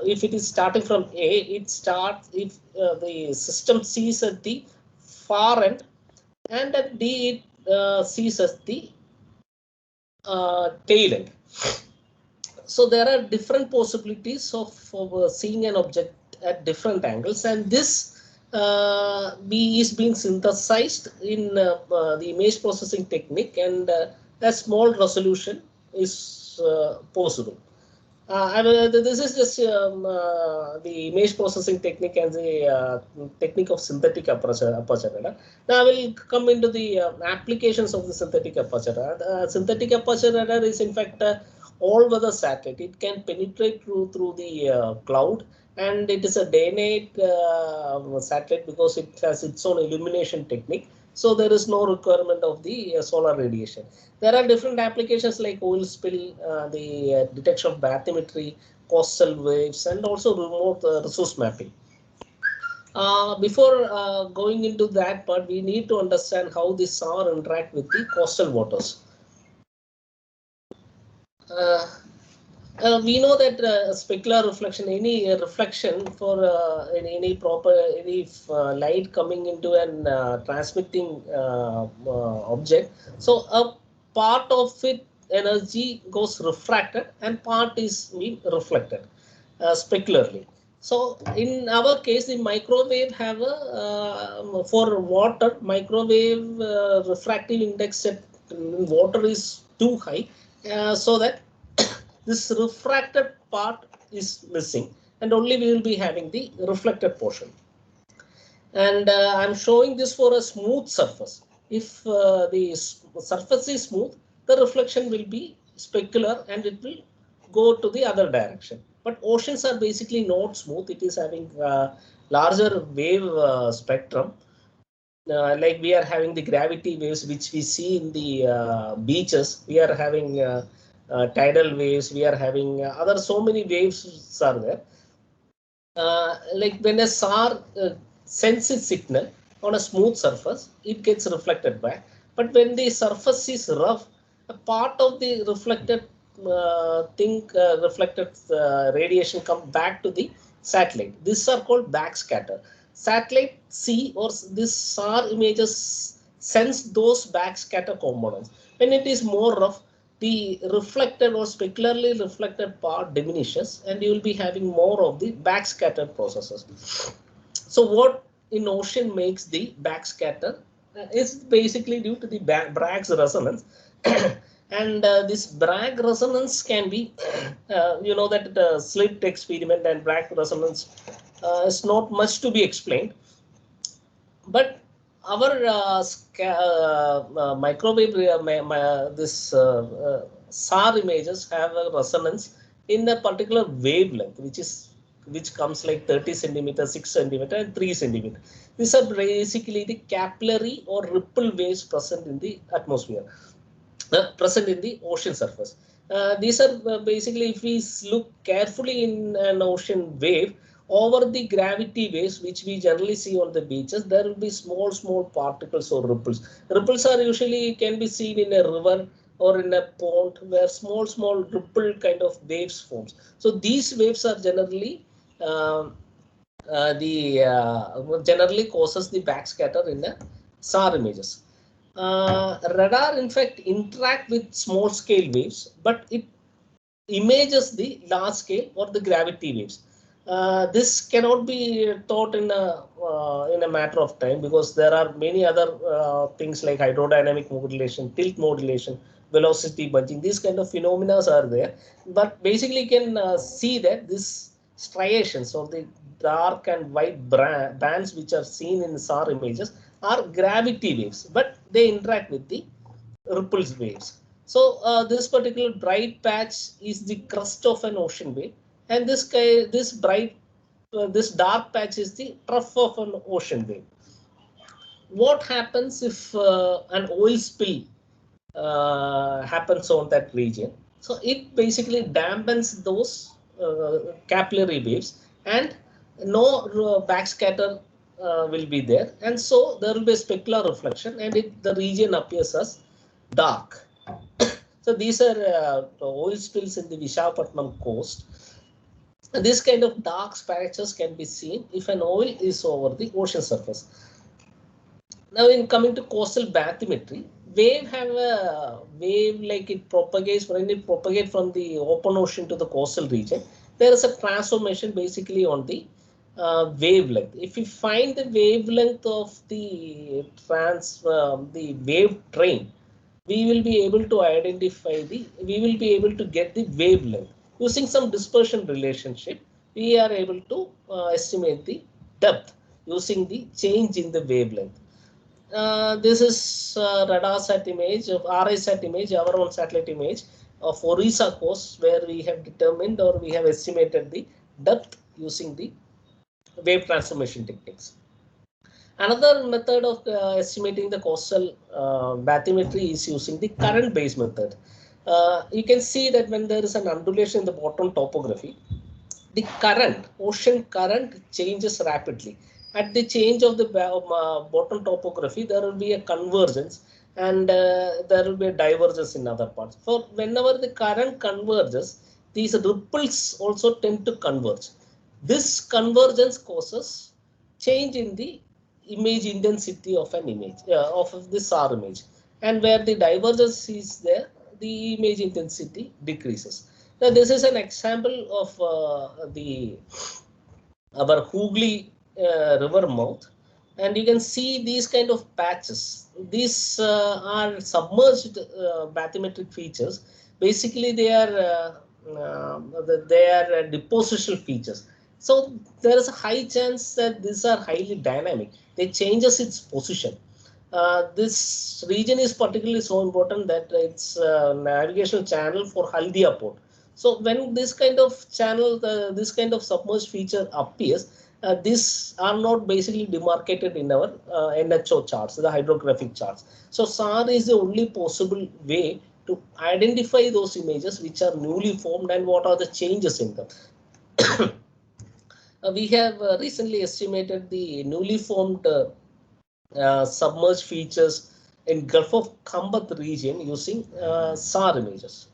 if it is starting from A, it starts if the system sees at the far end, and at D it sees as the tail end. So there are different possibilities of seeing an object at different angles, and this is being synthesized in the image processing technique, and a small resolution is possible. This is just the image processing technique and the technique of synthetic aperture radar. Now I will come into the applications of the synthetic aperture radar. Synthetic aperture radar is in fact all-weather satellite. It can penetrate through the cloud, and it is a day-night satellite because it has its own illumination technique. So there is no requirement of the solar radiation. There are different applications like oil spill, the detection of bathymetry, coastal waves, and also remote resource mapping. Before going into that part, we need to understand how the SAR interact with the coastal waters. We know that specular reflection, any reflection for any light coming into an transmitting object, so a part of it energy goes refracted and part is being reflected specularly. So in our case, the microwave have a for water, microwave refractive index at water is too high, so that this refracted part is missing, and only we will be having the reflected portion. And I'm showing this for a smooth surface. If the surface is smooth, the reflection will be specular and it will go to the other direction. But oceans are basically not smooth. It is having larger wave spectrum. Like we are having the gravity waves which we see in the beaches. We are having tidal waves. We are having other so many waves are there. Like when a SAR sends its signal on a smooth surface, it gets reflected back. But when the surface is rough, a part of the reflected reflected radiation come back to the satellite. These are called backscatter. Satellite see or this SAR images sense those backscatter components. When it is more rough, the reflected or specularly reflected part diminishes, and you will be having more of the backscattered processes. So what in ocean makes the backscatter is basically due to the Bragg's resonance. And this Bragg resonance can be, you know that the slit experiment and Bragg resonance is not much to be explained. But our microwave, this SAR images have a resonance in a particular wavelength, which comes like 30 centimeters, 6 centimeter, and 3 centimeter. These are basically the capillary or ripple waves present in the atmosphere, present in the ocean surface. These are basically, if we look carefully in an ocean wave, over the gravity waves which we generally see on the beaches, there will be small particles or ripples. Ripples are usually can be seen in a river or in a pond where small ripple kind of waves forms. So these waves are generally generally causes the backscatter in the SAR images. Radar in fact interact with small scale waves, but it images the large scale or the gravity waves. This cannot be taught in a matter of time, because there are many other things like hydrodynamic modulation, tilt modulation, velocity bunching. These kind of phenomena are there, but basically you can see that this striations or the dark and white bands which are seen in SAR images are gravity waves, but they interact with the ripples waves. So this particular bright patch is the crest of an ocean wave, and this dark patch is the trough of an ocean wave. What happens if an oil spill happens on that region? So it basically dampens those capillary waves, and no backscatter will be there, and so there will be a specular reflection, and the region appears as dark. So these are oil spills in the Visakhapatnam coast. And this kind of dark patches can be seen if an oil is over the ocean surface. Now, in coming to coastal bathymetry, wave have a wave like it propagates when it propagates from the open ocean to the coastal region. There is a transformation basically on the wavelength. If we find the wavelength of the wave train, we will be able to identify we will be able to get the wavelength. Using some dispersion relationship, we are able to estimate the depth using the change in the wavelength. This is RADARSAT image of RISAT image, our own satellite image of Orissa coast, where we have determined or we have estimated the depth using the wave transformation techniques. Another method of estimating the coastal bathymetry is using the current based method. You can see that when there is an undulation in the bottom topography, the ocean current changes rapidly. At the change of the bottom topography, there will be a convergence, and there will be a divergence in other parts. For whenever the current converges, these ripples also tend to converge. This convergence causes change in the image intensity of an image of the SAR image, and where the divergence is there, the image intensity decreases. Now, this is an example of our Hooghly river mouth, and you can see these kind of patches. These are submerged bathymetric features. Basically, they are depositional features. So there is a high chance that these are highly dynamic. They changes its position. This region is particularly so important that it's a navigational channel for Haldia port. So when this kind of channel, this kind of submerged feature appears, these are not basically demarcated in our NHO charts, the hydrographic charts. So SAR is the only possible way to identify those images which are newly formed and what are the changes in them. We have recently estimated the newly formed submerged features in Gulf of Khambat region using SAR images.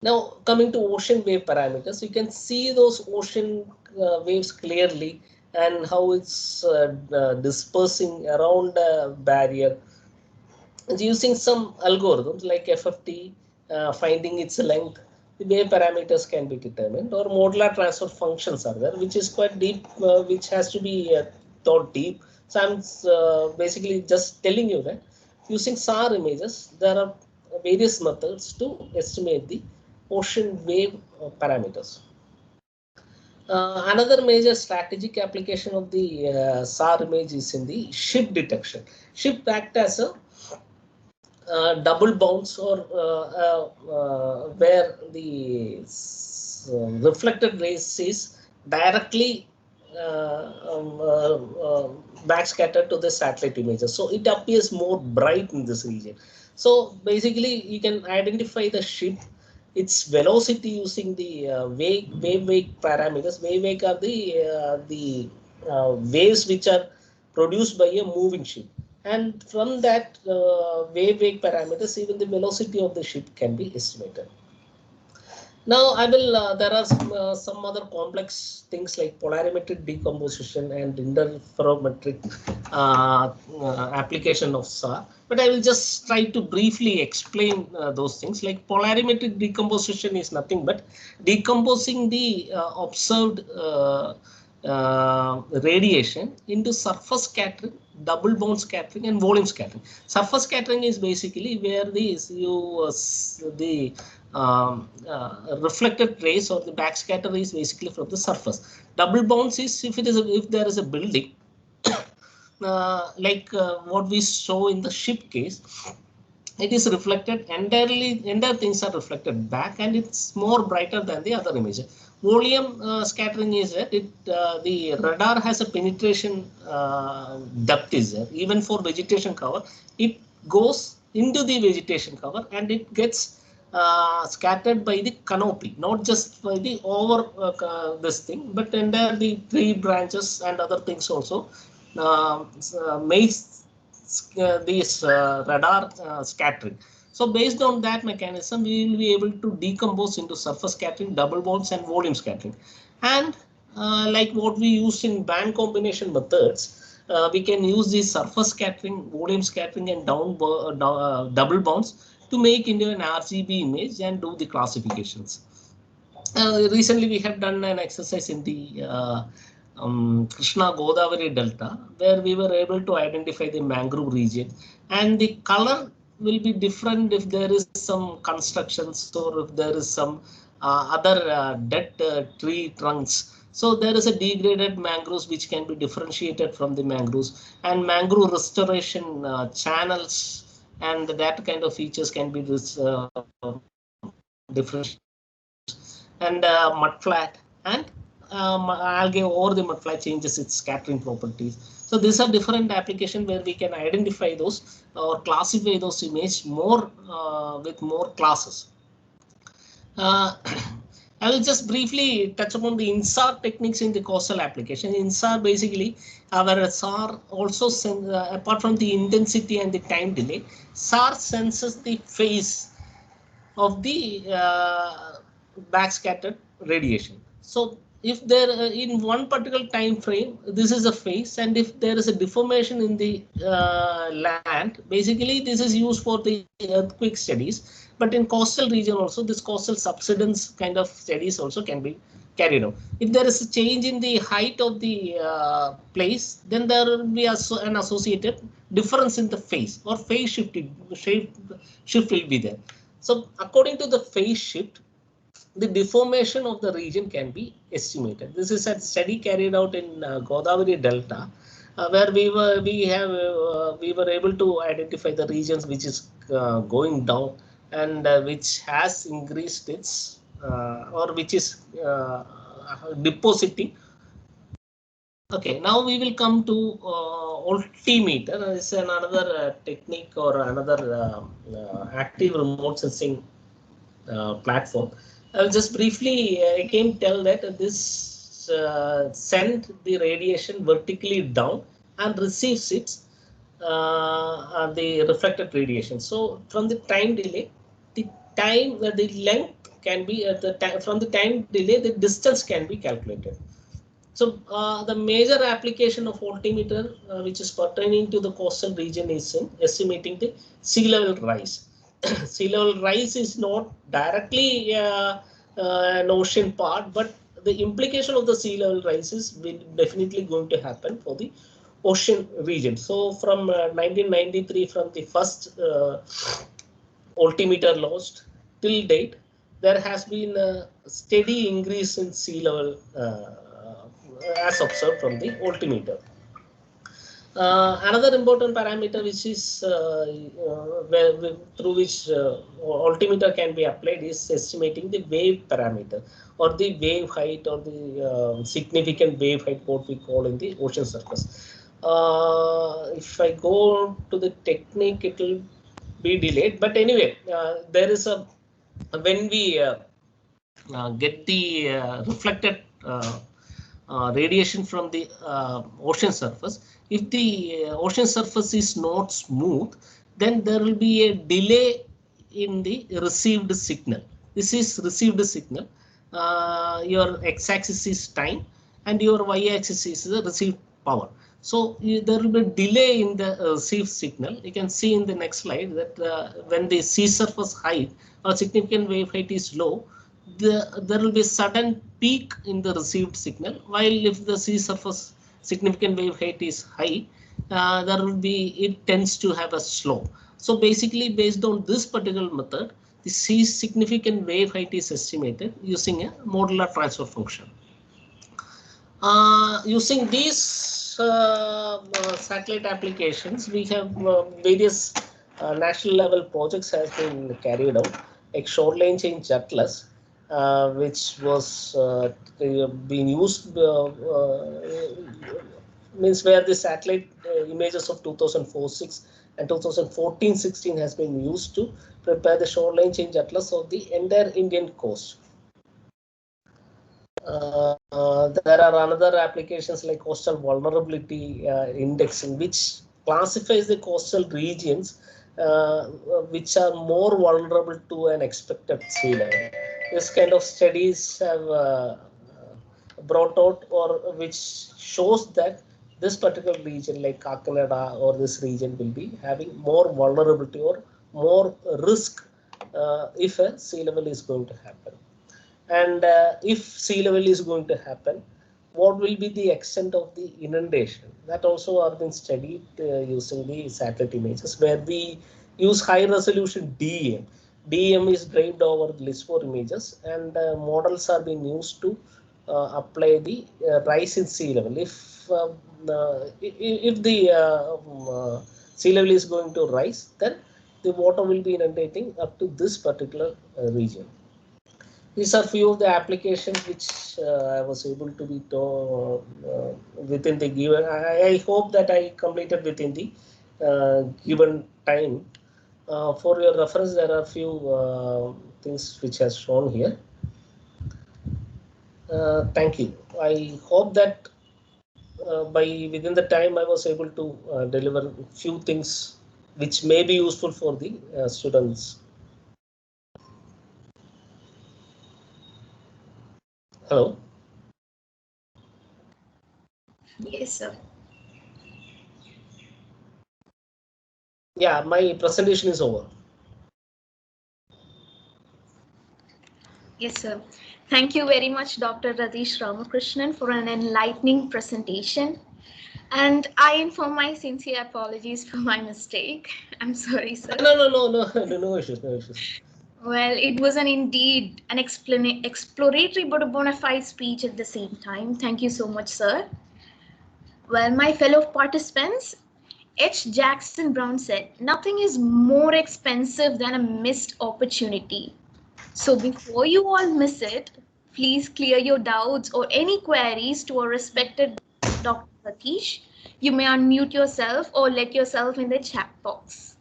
Now, coming to ocean wave parameters, you can see those ocean waves clearly and how it's dispersing around a barrier. And using some algorithms like FFT, finding its length, the wave parameters can be determined, or modular transfer functions are there, which is quite deep, which has to be thought deep. So I'm basically just telling you that using SAR images, there are various methods to estimate the ocean wave parameters. Another major strategic application of the SAR image is in the ship detection. Ship act as a double bounce, or where the reflected rays is directly backscattered to the satellite images. So it appears more bright in this region. So basically, you can identify the ship, its velocity using the wave wake parameters. Wave wake are the waves which are produced by a moving ship, and from that wave wake parameters, even the velocity of the ship can be estimated. Now, I will. There are some other complex things like polarimetric decomposition and interferometric application of SAR, but I will just try to briefly explain those things. Like polarimetric decomposition is nothing but decomposing the observed radiation into surface scattering, double bond scattering, and volume scattering. Surface scattering is basically where the reflected rays or the backscatter is basically from the surface. Double bounce is if there is a building like what we saw in the ship case. it is reflected entirely, entire things are reflected back, and it's more brighter than the other image. Volume scattering is that the radar has a penetration depth is there. Even for vegetation cover, it goes into the vegetation cover and it gets scattered by the canopy, not just by the over this thing, but entire the tree branches and other things also makes these radar scattering. So based on that mechanism, we will be able to decompose into surface scattering, double bonds, and volume scattering. And like what we use in band combination methods, we can use the surface scattering, volume scattering, and double bonds to make into an RGB image and do the classifications. Recently, we have done an exercise in the Krishna Godavari Delta, where we were able to identify the mangrove region, and the color will be different if there is some constructions or if there is some other dead tree trunks. So there is a degraded mangroves which can be differentiated from the mangroves, and mangrove restoration channels and that kind of features can be differentiated. And mudflat and algae over the mudflat changes its scattering properties. So these are different applications where we can identify those or classify those images more with more classes. I will just briefly touch upon the INSAR techniques in the coastal application. INSAR basically, our SAR also apart from the intensity and the time delay, SAR senses the phase of the backscattered radiation. So if there in one particular time frame, this is a phase, and if there is a deformation in the land, basically this is used for the earthquake studies. But in coastal region also, this coastal subsidence kind of studies also can be carried out. If there is a change in the height of the place, then there will be an associated difference in the phase or phase shift will be there. So according to the phase shift, the deformation of the region can be estimated. This is a study carried out in Godavari Delta, where we were able to identify the regions which is going down and which has increased its or which is depositing. Okay, now we will come to altimeter. This is another technique or another active remote sensing platform. I'll just briefly again tell that this sends the radiation vertically down and receives it the reflected radiation. So from the time delay, the length can be at the time from the time delay, the distance can be calculated. So the major application of altimeter, which is pertaining to the coastal region, is in estimating the sea level rise. Sea level rise is not directly an ocean part, but the implication of the sea level rise is definitely going to happen for the ocean region. So from 1993, from the first altimeter launched till date, there has been a steady increase in sea level as observed from the altimeter. Another important parameter which is through which altimeter can be applied is estimating the wave parameter or the wave height or the significant wave height, what we call in the ocean surface. If I go to the technique, it will be delayed. But anyway, there is a when we get the reflected radiation from the ocean surface. If the ocean surface is not smooth, then there will be a delay in the received signal. This is received signal. Your x-axis is time and your y-axis is the received power. So there will be a delay in the received signal. You can see in the next slide that when the sea surface height or significant wave height is low, there will be a sudden peak in the received signal, while if the sea surface significant wave height is high, it tends to have a slope. So basically, based on this particular method, the sea significant wave height is estimated using a modular transfer function. Using these satellite applications, we have various national level projects has been carried out, like shoreline change atlas, which was being used means where the satellite images of 2004-6 and 2014-16 has been used to prepare the shoreline change atlas of the entire Indian coast. There are another applications like coastal vulnerability indexing, which classifies the coastal regions which are more vulnerable to an expected sea level. This kind of studies have brought out, or which shows that this particular region like Kakinada or this region will be having more vulnerability or more risk if a sea level is going to happen. And if sea level is going to happen, what will be the extent of the inundation? That also are been studied using the satellite images, where we use high resolution DEM. DEM is derived over LIS4 images, and models are being used to apply the rise in sea level. If the sea level is going to rise, then the water will be inundating up to this particular region. These are few of the applications which I was able to be within the given. I hope that I completed within the given time. For your reference, there are few things which has shown here. Thank you. I hope that by within the time I was able to deliver few things which may be useful for the students. Hello. Yes, sir. Yeah, my presentation is over. Yes, sir. Thank you very much, Dr. Radish Ramakrishnan, for an enlightening presentation. And I inform my sincere apologies for my mistake. I'm sorry, sir. No issues, no issues. Well, it was indeed an exploratory but a bona fide speech at the same time. Thank you so much, sir. Well, my fellow participants, H. Jackson Brown said, nothing is more expensive than a missed opportunity. So before you all miss it, please clear your doubts or any queries to our respected Dr. Satish. You may unmute yourself or let yourself in the chat box.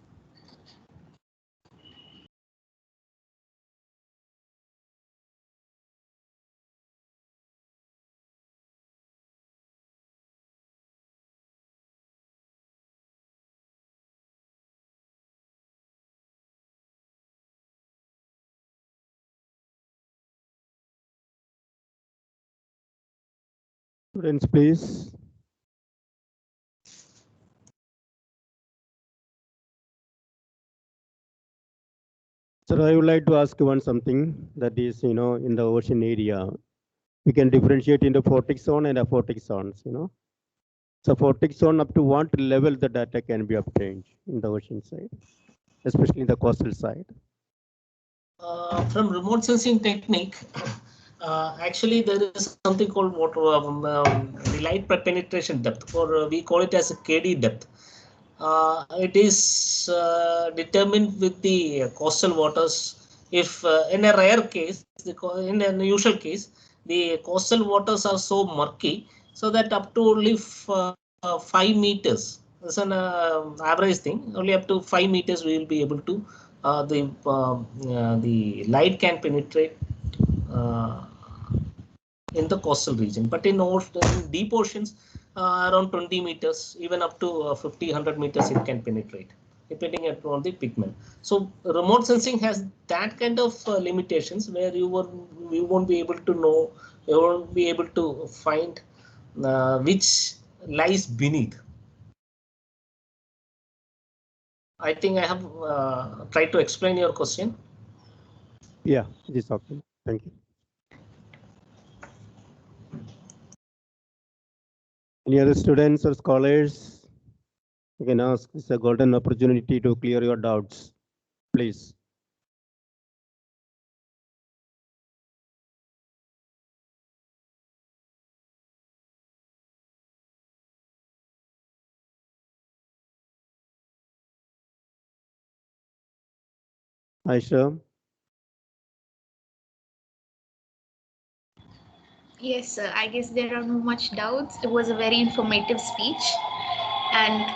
Students, please. So I would like to ask one something that is, in the ocean area, we can differentiate into photic zone and aphotic zones, So photic zone, up to what level the data can be obtained in the ocean side, especially in the coastal side? From remote sensing technique, actually there is something called the light penetration depth, or we call it as a KD depth. It is determined with the coastal waters. If in a rare case, in an usual case, the coastal waters are so murky, so that up to only 5 meters. That's an average thing. Only up to 5 meters we will be able to the light can penetrate in the coastal region, but in deep oceans, around 20 meters, even up to 50, 100 meters, it can penetrate, depending upon the pigment. So remote sensing has that kind of limitations, where you won't be able to know, you won't be able to find which lies beneath. I think I have tried to explain your question. Yeah, it is okay. Thank you. Any other students or scholars? You can ask. It's a golden opportunity to clear your doubts. Please. Aisha? Yes, sir. I guess there are no much doubts. It was a very informative speech, and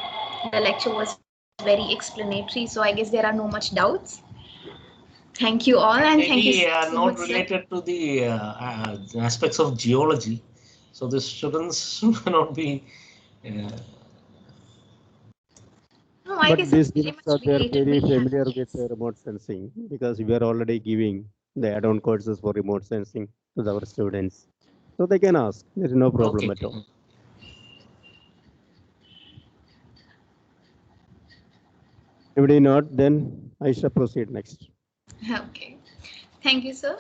the lecture was very explanatory. So I guess there are no much doubts. Thank you all, and thank you Maybe so much, not sir. related to the aspects of geology. So the students may not be. Uh, No, I But guess it's these very students much are they're related very with familiar that. with Yes. remote sensing because we are already giving the add-on courses for remote sensing to our students. So they can ask. There is no problem okay. at all. Anybody not? Then I shall proceed next. Okay. Thank you, sir.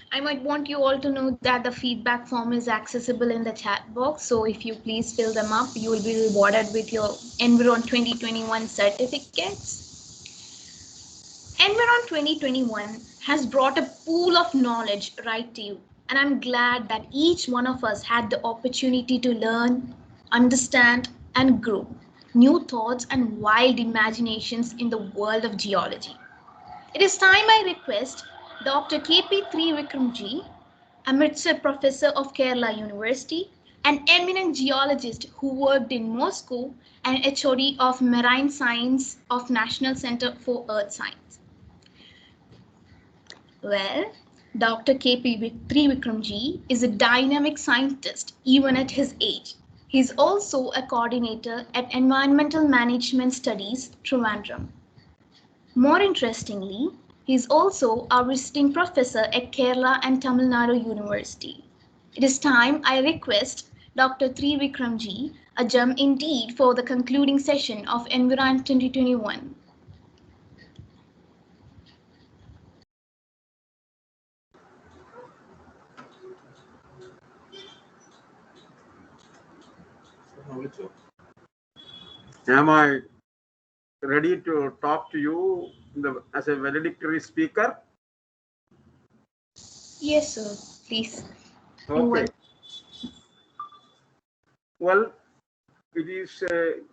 I might want you all to know that the feedback form is accessible in the chat box. So if you please fill them up, you will be rewarded with your Environ 2021 certificates. Environ 2021 has brought a pool of knowledge right to you. And I'm glad that each one of us had the opportunity to learn, understand, and grow new thoughts and wild imaginations in the world of geology. It is time I request Dr. KP Trivikramji, Amritsar Professor of Kerala University, an eminent geologist who worked in Moscow and HOD of Marine Science of National Center for Earth Science. Well, Dr. KP Trivikramji is a dynamic scientist even at his age. He is also a coordinator at Environmental Management Studies, Trivandrum. More interestingly, he is also our visiting professor at Kerala and Tamil Nadu University. It is time I request Dr. Trivikramji a gem indeed for the concluding session of Environ 2021. Am I ready to talk to you as a valedictory speaker? Yes, sir. Please. Okay. Well, it is an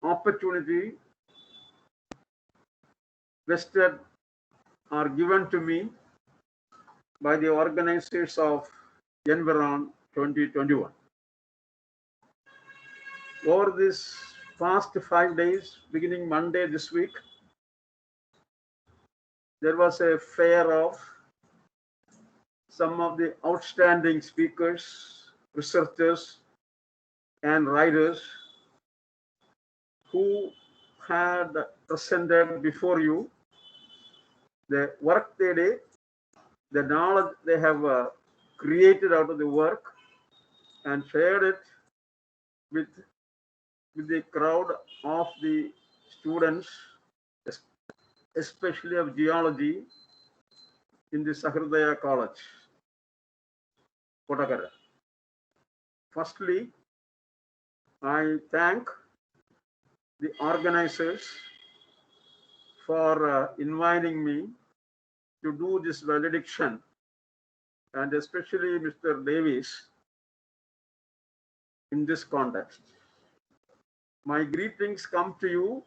opportunity vested or given to me by the organizers of Environ 2021. Over this past 5 days, beginning Monday this week, there was a fair of some of the outstanding speakers, researchers, and writers who had presented before you the work they did, the knowledge they have created out of the work, and shared it with the crowd of the students, especially of geology in the Sahridaya College, Kottagara. Firstly, I thank the organizers for inviting me to do this valediction, and especially Mr. Davis in this context. My greetings come to you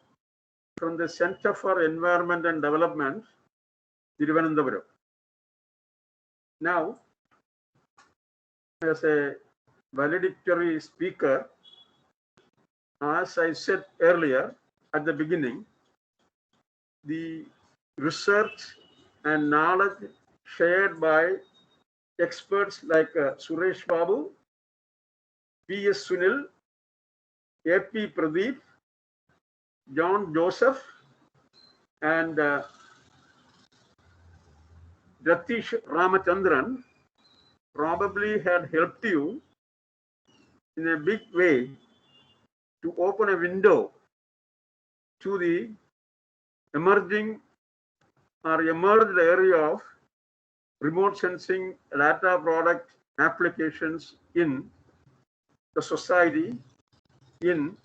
from the Center for Environment and Development, Thiruvananthapuram. Now, as a valedictory speaker, as I said earlier at the beginning, the research and knowledge shared by experts like Suresh Babu, P.S. Sunil, A.P. Pradeep, John Joseph, and Ratish Ramachandran probably had helped you in a big way to open a window to the emerging or emerged area of remote sensing data product applications in the society, in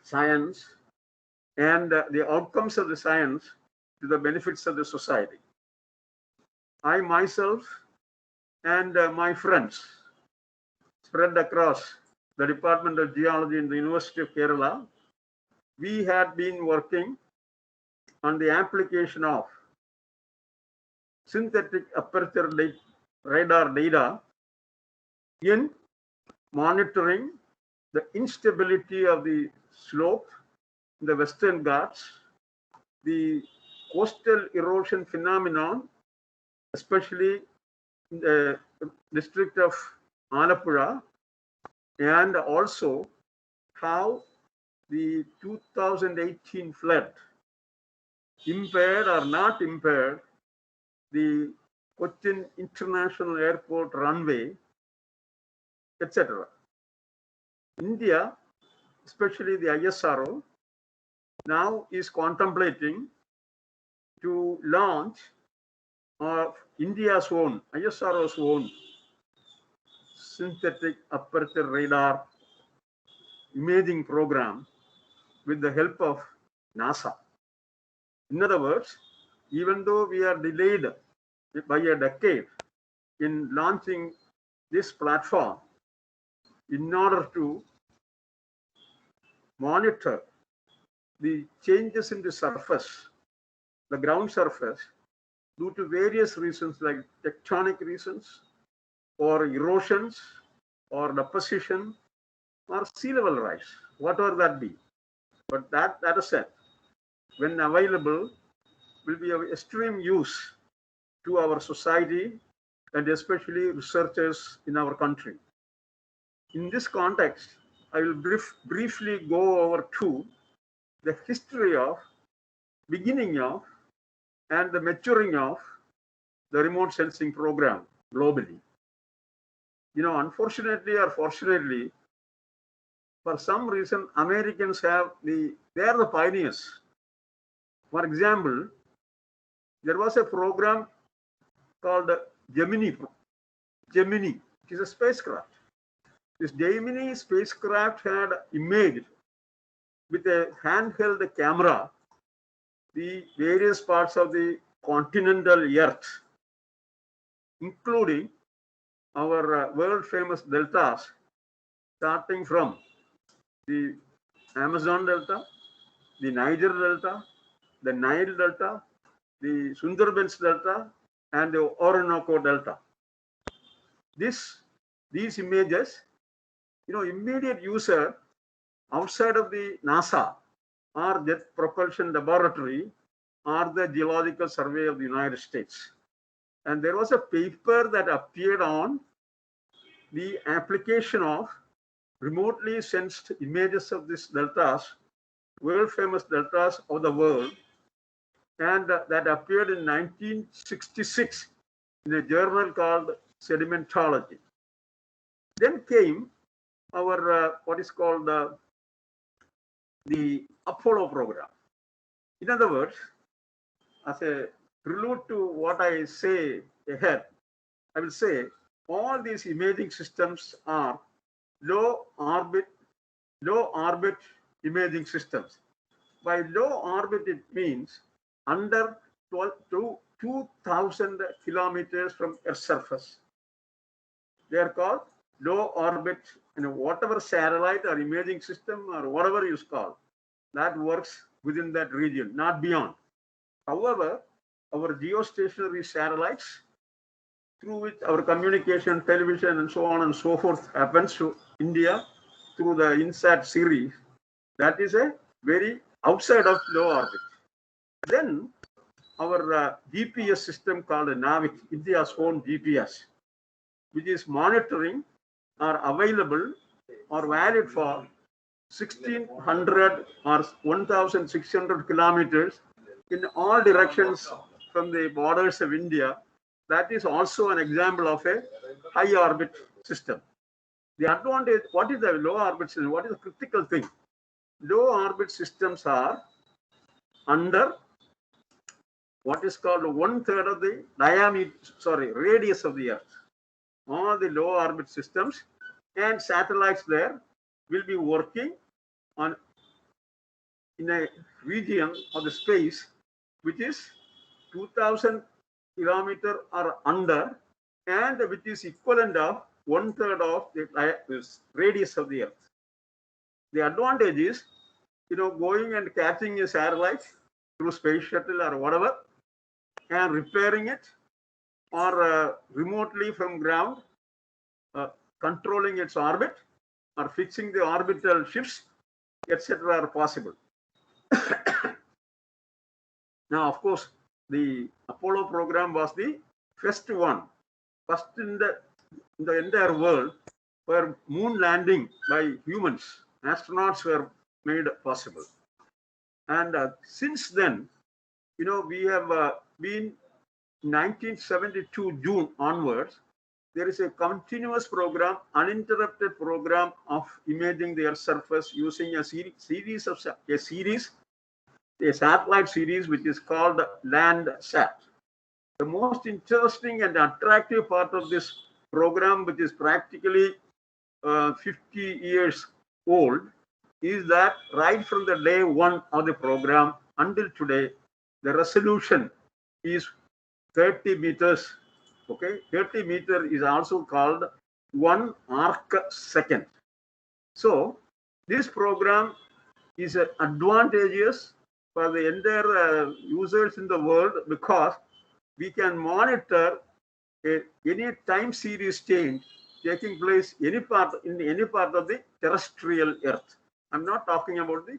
science, and the outcomes of the science to the benefits of the society. I myself and my friends spread across the Department of Geology in the University of Kerala, we had been working on the application of synthetic aperture radar data in monitoring the instability of the slope in the Western Ghats, the coastal erosion phenomenon, especially in the district of Alappuzha, and also how the 2018 flood impaired or not impaired the Cochin International Airport runway, etc. India, especially the ISRO, now is contemplating to launch India's own, ISRO's own synthetic aperture radar imaging program with the help of NASA. In other words, even though we are delayed by a decade in launching this platform in order to monitor the changes in the surface, the ground surface, due to various reasons like tectonic reasons or erosions or deposition or sea level rise, whatever that be. But that asset, when available, will be of extreme use to our society and especially researchers in our country. In this context, I will briefly go over to the history of, beginning of, and the maturing of the remote sensing program globally. You know, unfortunately or fortunately, for some reason, Americans they are the pioneers. For example, there was a program called Gemini, which is a spacecraft. This Gemini spacecraft had imaged with a handheld camera the various parts of the continental Earth, including our world famous deltas, starting from the Amazon Delta, the Niger Delta, the Nile Delta, the Sundarbans Delta, and the Orinoco Delta. These images, you know, immediate user outside of the NASA or Jet Propulsion Laboratory or the Geological Survey of the United States. And there was a paper that appeared on the application of remotely sensed images of these deltas, world famous deltas of the world, and that appeared in 1966 in a journal called Sedimentology. Then came our what is called the Apollo program. In other words, as a prelude to what I say ahead, I will say all these imaging systems are low orbit imaging systems. By low orbit, it means under 2,000 kilometers from Earth's surface. They are called low orbit, whatever satellite or imaging system or whatever you call, that works within that region, not beyond. However, our geostationary satellites, through which our communication, television, and so on and so forth happens to India through the INSAT series, that is a very outside of low orbit. Then our GPS system called NAVIC, India's own GPS, which is monitoring are available or valid for 1,600 or 1,600 kilometers in all directions from the borders of India. That is also an example of a high orbit system. The advantage, what is the low orbit system? What is the critical thing? Low orbit systems are under what is called 1/3 of the radius of the Earth. All the low orbit systems and satellites there will be working on in a region of the space which is 2,000 kilometers or under, and which is equivalent of 1/3 of the radius of the Earth. The advantage is, going and catching a satellite through space shuttle or whatever, and repairing it, or remotely from ground, controlling its orbit, or fixing the orbital shifts, etc. are possible. Now, of course, the Apollo program was the first one, first in the entire world where moon landing by humans, astronauts, were made possible. And since then, we have been 1972 June onwards, there is a continuous program, uninterrupted program of imaging the Earth's surface using a satellite series which is called Landsat. The most interesting and attractive part of this program, which is practically 50 years old, is that right from the day one of the program until today, the resolution is 30 meters. Okay, 30 meter is also called 1 arc second. So this program is advantageous for the entire users in the world, because we can monitor any time series change taking place in any part of the terrestrial Earth. I'm not talking about the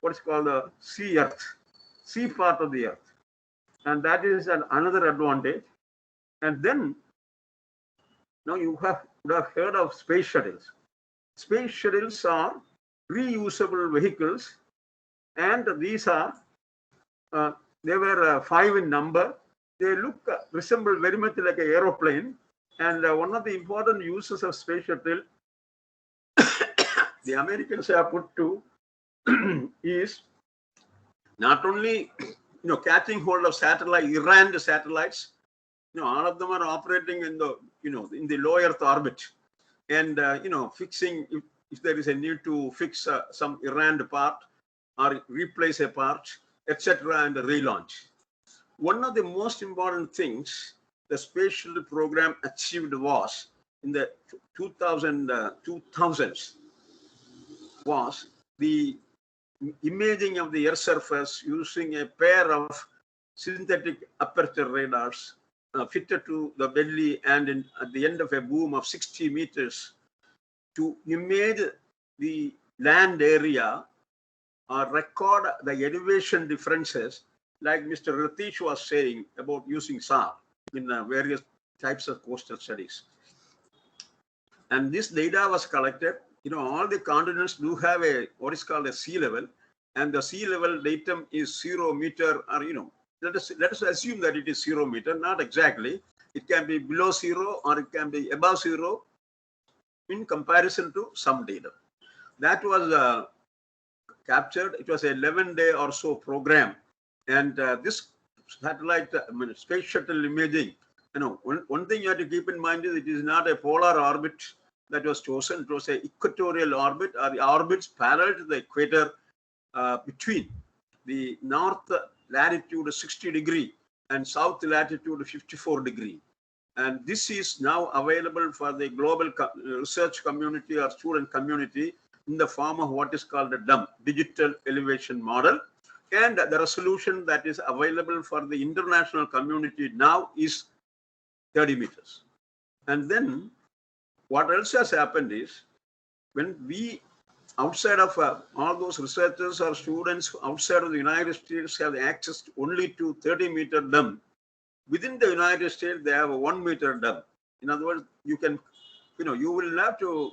what's called the sea part of the Earth, and that is another advantage. And then now you would have heard of space shuttles. Space shuttles are reusable vehicles, and these are they were 5 in number. They resemble very much like an aeroplane. And one of the important uses of space shuttle, the Americans have put to is not only catching hold of errant satellites. All of them are operating in the in the low Earth orbit, and fixing if there is a need to fix some errant part or replace a part, etc., and relaunch. One of the most important things the space shuttle program achieved was in the 2000s was the imaging of the Earth's surface using a pair of synthetic aperture radars fitted to the belly and at the end of a boom of 60 meters to image the land area or record the elevation differences, like Mr. Ratish was saying about using SAR in various types of coastal studies. And this data was collected. All the continents do have what is called a sea level, and the sea level datum is 0 meter, or let us assume that it is 0 meter, not exactly. It can be below 0 or it can be above 0 in comparison to some data. That was captured. It was an 11-day or so program, and this satellite space shuttle imaging. One thing you have to keep in mind is it is not a polar orbit that was chosen. It was an equatorial orbit, or the orbits parallel to the equator between the north latitude 60 degree and south latitude 54 degree. And this is now available for the global research community or student community in the form of what is called a DEM, Digital Elevation Model. And the resolution that is available for the international community now is 30 meters. And then what else has happened is, when we outside of all those researchers or students outside of the United States have access only to 30-meter DEM, within the United States they have a 1-meter DEM. In other words, you will have to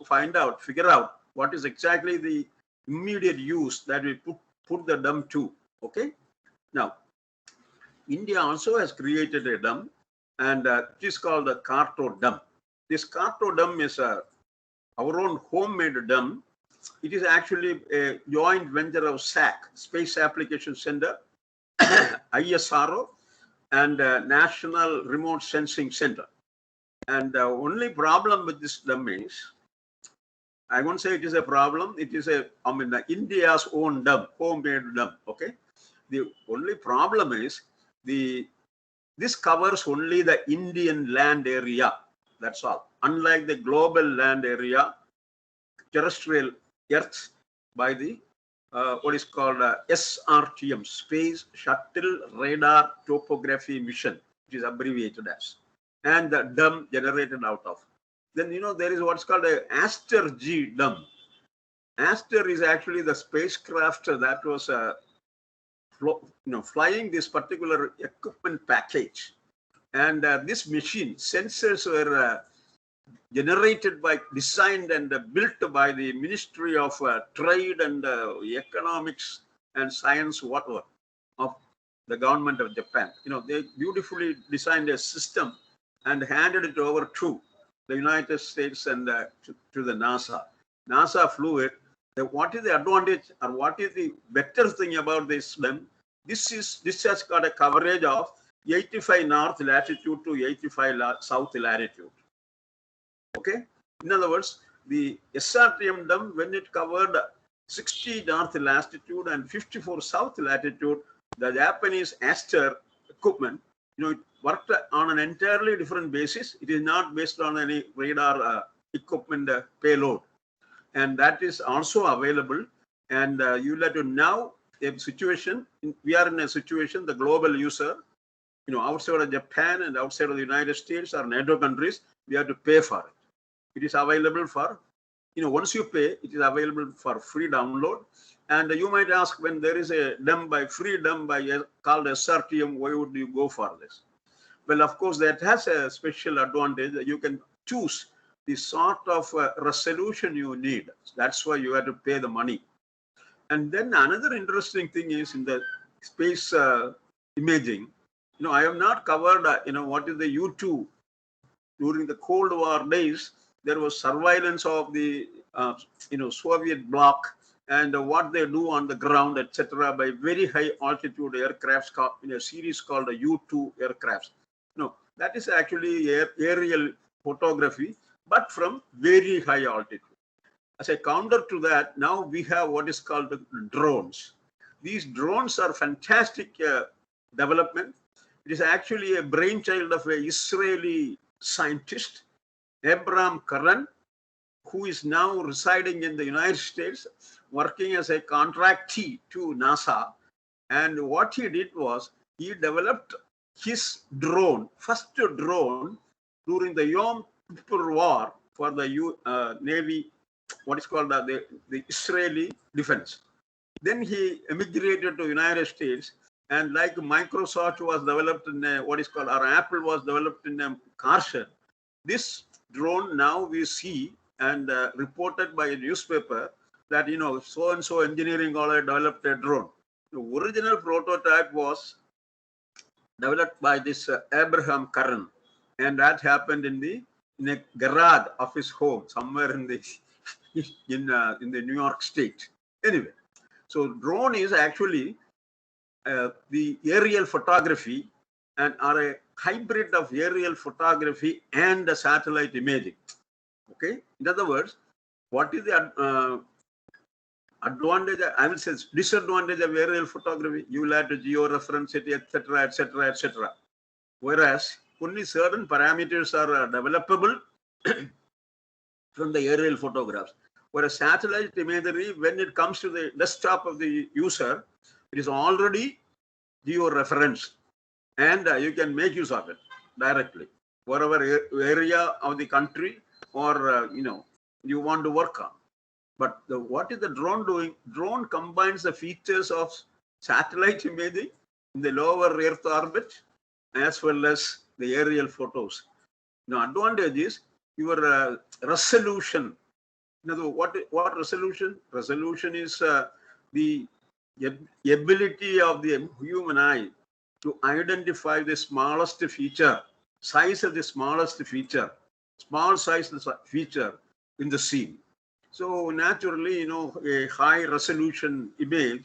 figure out what is exactly the immediate use that we put the DEM to. Okay. Now, India also has created a DEM, and it is called the CARTO DEM. This CARTO DEM is our own homemade DEM. It is actually a joint venture of SAC, Space Application Center, ISRO, and National Remote Sensing Center. And the only problem with this DEM is, I won't say it is a problem. It is India's own DEM, homemade DEM. Okay. The only problem is this covers only the Indian land area. That's all. Unlike the global land area, terrestrial Earth by the what is called SRTM, Space Shuttle Radar Topography Mission, which is abbreviated as, and the DUM generated out of. Then, there is what's called a Aster G DUM. Aster is actually the spacecraft that was flying this particular equipment package. And this machine, sensors were designed and built by the Ministry of Trade and Economics and Science, whatever, of the government of Japan. They beautifully designed a system and handed it over to the United States and to the NASA. NASA flew it. What is the advantage, or what is the better thing about this DUM? This has got a coverage of 85 north latitude to 85 south latitude. Okay. In other words, the SRTM DUM, when it covered 60 north latitude and 54 south latitude, the Japanese Aster equipment, it worked on an entirely different basis. It is not based on any radar equipment payload. And that is also available. And you let now a situation, we are in a situation, the global user, outside of Japan and outside of the United States or NATO countries, we have to pay for it. It is available for, once you pay, it is available for free download. And you might ask, when there is a free DUM called SRTM, why would you go for this? Well, of course, that has a special advantage. You can choose the sort of resolution you need. That's why you have to pay the money. And then another interesting thing is in the space imaging, I have not covered, what is the U-2. During the Cold War days, there was surveillance of the, Soviet bloc and what they do on the ground, etc., by very high altitude aircrafts in a series called the U-2 aircrafts. That is actually aerial photography, but from very high altitude. As a counter to that, now we have what is called the drones. These drones are fantastic development. It is actually a brainchild of an Israeli scientist, Abraham Karan, who is now residing in the United States, working as a contractee to NASA. And what he did was, he developed his drone, first drone during the Yom Kippur War for the Navy, what is called the Israeli defense. Then he emigrated to United States, and like Microsoft was developed in what is called, or Apple was developed in a car shed. This drone now we see and reported by a newspaper that, so-and-so engineering college developed a drone. The original prototype was developed by this Abraham Karan, and that happened in a garage of his home somewhere in the New York State. Anyway, so drone is actually the aerial photography and are a hybrid of aerial photography and the satellite imaging. Okay. In other words, what is the advantage? I will say disadvantage of aerial photography. You will have to georeference it, etc., etc., etc. Whereas only certain parameters are developable from the aerial photographs. Whereas satellite imagery, when it comes to the desktop of the user, it is already georeferenced, and you can make use of it directly, whatever area of the country or you want to work on. But what is the drone doing? Drone combines the features of satellite imaging in the lower Earth orbit as well as the aerial photos. Now, advantage is your resolution. Now, what resolution? Resolution is the ability of the human eye to identify the smallest feature, size of the smallest feature, small size feature in the scene. So naturally, a high resolution image,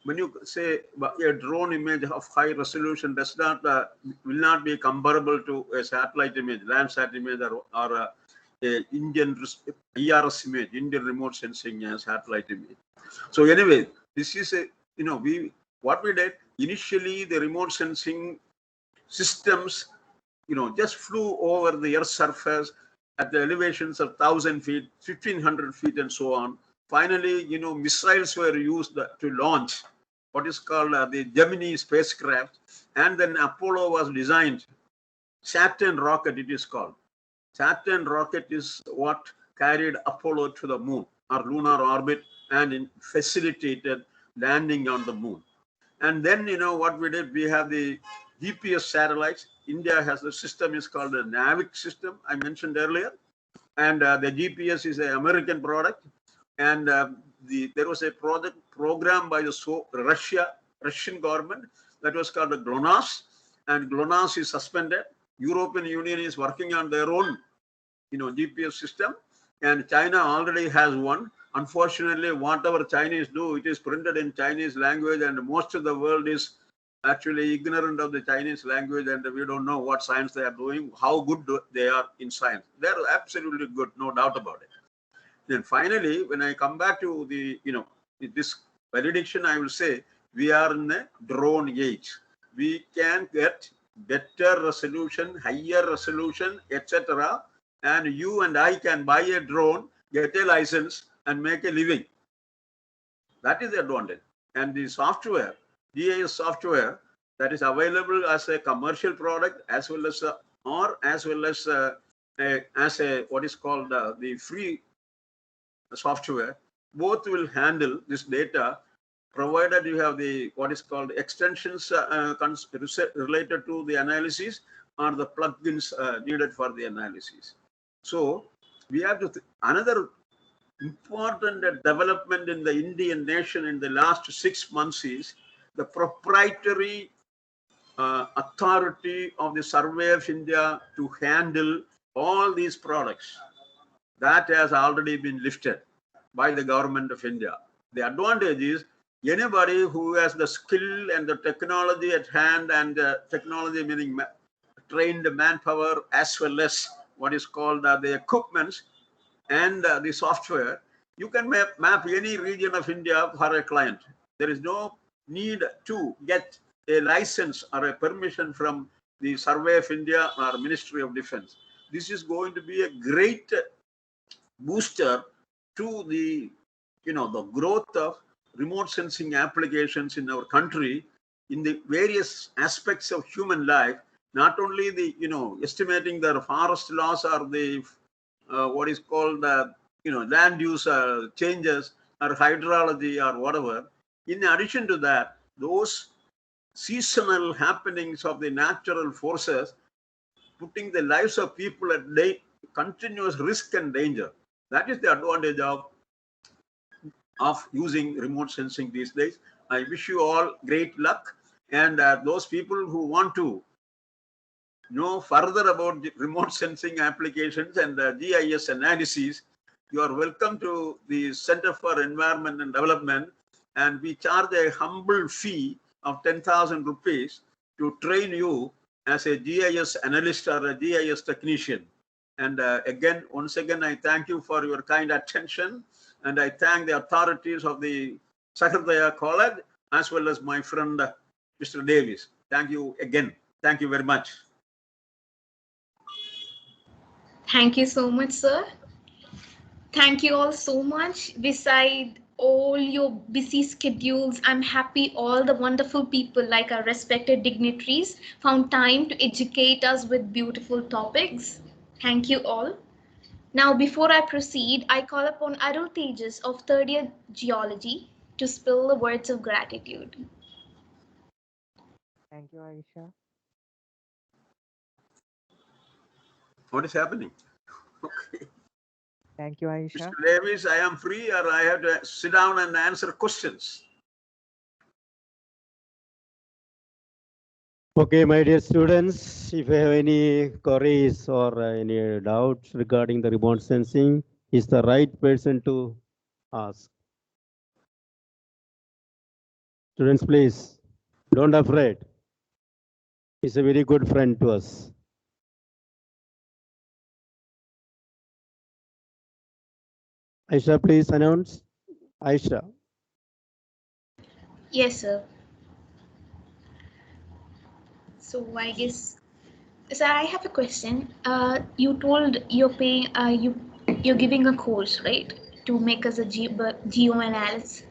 when you say a drone image of high resolution will not be comparable to a satellite image, Landsat image, or a Indian ERS image, Indian remote sensing satellite image. So anyway, this is what we did initially. The remote sensing systems, just flew over the Earth's surface at the elevations of 1,000 feet, 1,500 feet, and so on, finally, missiles were used to launch what is called the Gemini spacecraft, and then Apollo was designed. Saturn rocket, it is called. Saturn rocket is what carried Apollo to the moon or lunar orbit and facilitated landing on the moon. And then, what we did, we have the GPS satellites. India has a system is called the NAVIC system I mentioned earlier. And the GPS is an American product. And there was a program by the Russian government that was called the GLONASS, and GLONASS is suspended. European Union is working on their own, GPS system, and China already has one. Unfortunately, whatever Chinese do, it is printed in Chinese language, and most of the world is actually ignorant of the Chinese language, and we don't know what science they are doing, how good they are in science. They're absolutely good, no doubt about it. Then finally, when I come back to the, this valediction, I will say we are in a drone age. We can get better resolution, higher resolution, etc. And you and I can buy a drone, get a license, and make a living. That is the advantage. And the software, GIS software, that is available as a commercial product as well as what is called the free software, both will handle this data, provided you have the what is called extensions related to the analysis or the plugins needed for the analysis. So we have to another important development in the Indian nation in the last 6 months is the proprietary authority of the Survey of India to handle all these products. That has already been lifted by the government of India. The advantage is anybody who has the skill and the technology at hand, and technology meaning trained manpower as well as what is called the equipments and the software, you can map any region of India for a client. There is no need to get a license or a permission from the Survey of India or Ministry of Defense. This is going to be a great booster to the the growth of remote sensing applications in our country in the various aspects of human life, not only the estimating the forest loss or the what is called land use changes or hydrology or whatever. In addition to that, those seasonal happenings of the natural forces putting the lives of people at continuous risk and danger. That is the advantage of using remote sensing these days. I wish you all great luck, and those people who want to know further about remote sensing applications and GIS analysis, you are welcome to the Center for Environment and Development, and we charge a humble fee of 10,000 rupees to train you as a GIS analyst or a GIS technician. And once again, I thank you for your kind attention, and I thank the authorities of the Sahardaya College as well as my friend Mr. Davis. Thank you again. Thank you very much. Thank you so much, sir. Thank you all so much. Beside all your busy schedules, I'm happy all the wonderful people like our respected dignitaries found time to educate us with beautiful topics. Thank you all. Now, before I proceed, I call upon Arul Tejas of third year geology to spill the words of gratitude. Thank you, Aisha. What is happening? Okay. Thank you, Aisha. Mr. Davis, I am free, or I have to sit down and answer questions? Okay, my dear students, if you have any queries or any doubts regarding the remote sensing, is the right person to ask. Students, please, don't afraid. He's a very good friend to us. Aisha, please announce. Aisha. Yes, sir. So I guess, sir, I have a question. You told you're paying, you're giving a course, right? to make us a geo analysis.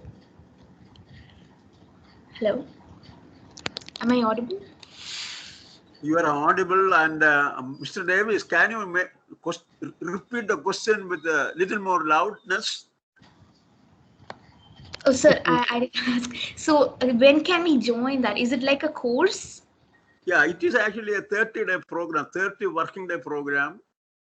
Hello, am I audible? You are audible, and Mr. Davis, can you repeat the question with a little more loudness? Oh, sir, I didn't ask. So when can we join that? Is it like a course? Yeah, it is actually a 30-day program, 30 working day program.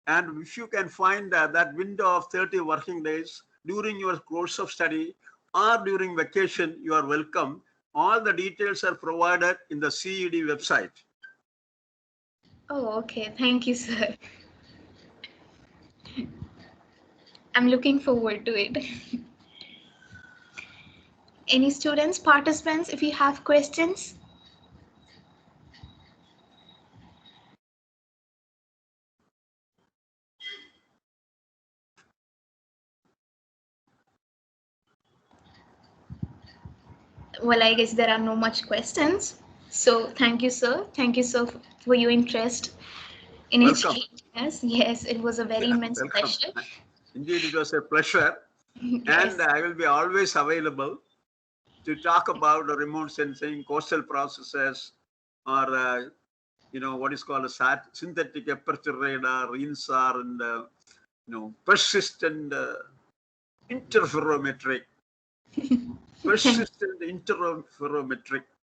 And if you can find that window of 30 working days during your course of study or during vacation, you are welcome. All the details are provided in the CED website. Oh, okay. Thank you, sir. I'm looking forward to it. Any students, participants, if you have questions? Well, I guess there are no much questions. So thank you, sir. Thank you, sir, for your interest in Welcome. history. Yes, it was a very immense Welcome. pleasure. Indeed, it was a pleasure. Yes. And I will be always available to talk about the remote sensing, coastal processes, or what is called a synthetic aperture radar, INSAR, and persistent interferometric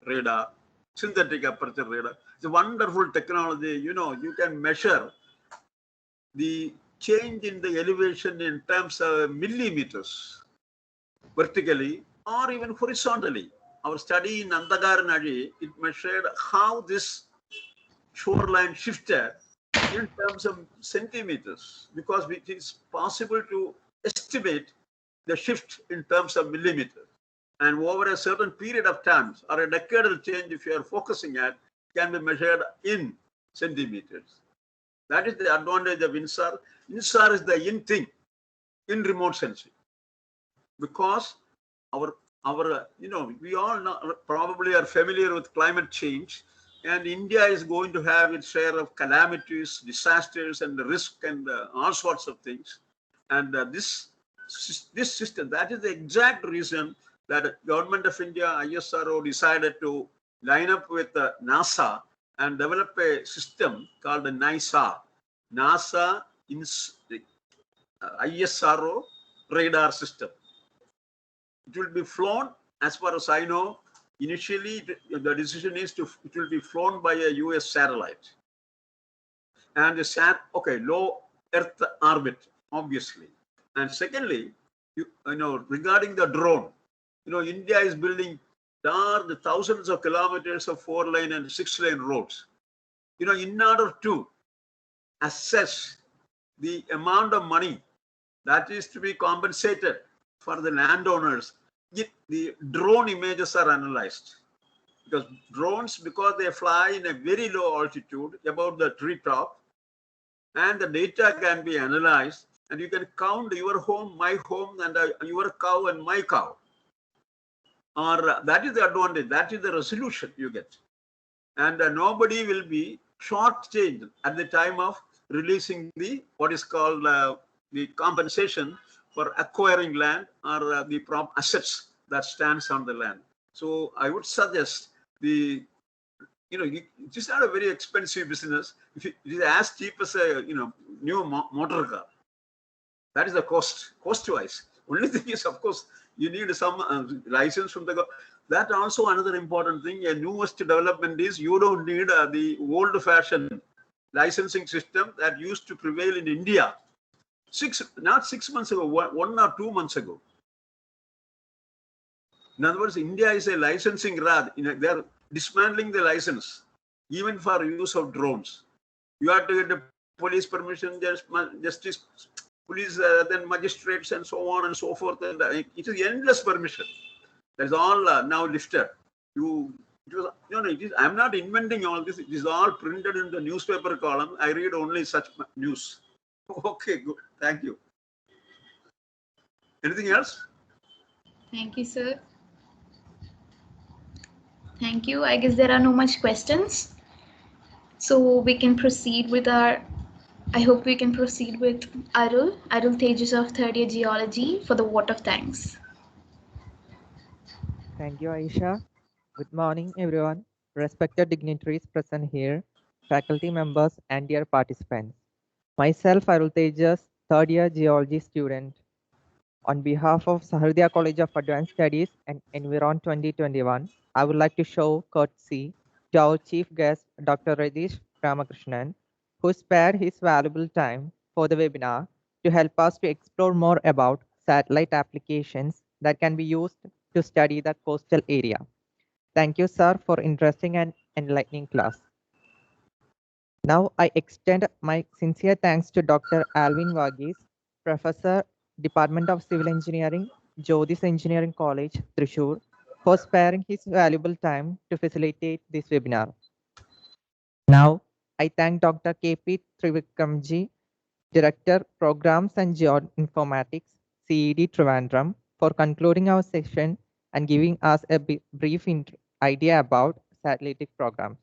radar, synthetic aperture radar. It's a wonderful technology. You can measure the change in the elevation in terms of millimeters vertically or even horizontally. Our study in Andagar Nadi, it measured how this shoreline shifted in terms of centimeters, because it is possible to estimate the shift in terms of millimeters. And over a certain period of time, or a decadal change, if you are focusing at, can be measured in centimeters. That is the advantage of INSAR. INSAR is the in thing in remote sensing, because we all probably are familiar with climate change, and India is going to have its share of calamities, disasters, and the risk, and all sorts of things. And this system, that is the exact reason that the government of India, ISRO, decided to line up with NASA and develop a system called the NISAR, NASA ISRO radar system. It will be flown, as far as I know, initially the decision is it will be flown by a US satellite. And the low Earth orbit, obviously. And secondly, regarding the drone, India is building the thousands of kilometers of 4-lane and 6-lane roads. In order to assess the amount of money that is to be compensated for the landowners, the drone images are analyzed. Because drones, because they fly in a very low altitude above the treetop, and the data can be analyzed, and you can count your home, my home, and your cow and my cow. Or that is the advantage. That is the resolution you get, and nobody will be shortchanged at the time of releasing the what is called the compensation for acquiring land or the assets that stands on the land. So I would suggest it is not a very expensive business. It is as cheap as a new motor car. That is the cost-wise. Only thing is, of course, you need some license from the government. That also another important thing. A newest development is you don't need the old-fashioned licensing system that used to prevail in India. Not 6 months ago, 1 or 2 months ago. In other words, India is a licensing rat. They are dismantling the license, even for use of drones. You have to get the police permission, justice, police, then magistrates, and so on and so forth. And it is endless permission. That's all now lifted. I'm not inventing all this. It is all printed in the newspaper column. I read only such news. Okay, good. Thank you. Anything else? Thank you, sir. Thank you. I guess there are no much questions. So we can proceed with our I hope we can proceed with Arul Tejas of third year geology for the vote of thanks. Thank you, Aisha. Good morning, everyone. Respected dignitaries present here, faculty members, and dear participants. Myself, Arul Tejas, third year geology student. On behalf of Sahardia College of Advanced Studies and Environ 2021, I would like to show courtesy to our chief guest, Dr. Radish Ramakrishnan, who spared his valuable time for the webinar to help us to explore more about satellite applications that can be used to study the coastal area. Thank you, sir, for interesting and enlightening class. Now I extend my sincere thanks to Dr. Alvin Varghese, Professor, Department of Civil Engineering, Jyotis Engineering College, Thrissur, for sparing his valuable time to facilitate this webinar. Now, I thank Dr. KP Trivikramji, Director, Programs and Geoinformatics, CED Trivandrum, for concluding our session and giving us a brief idea about satellite programs.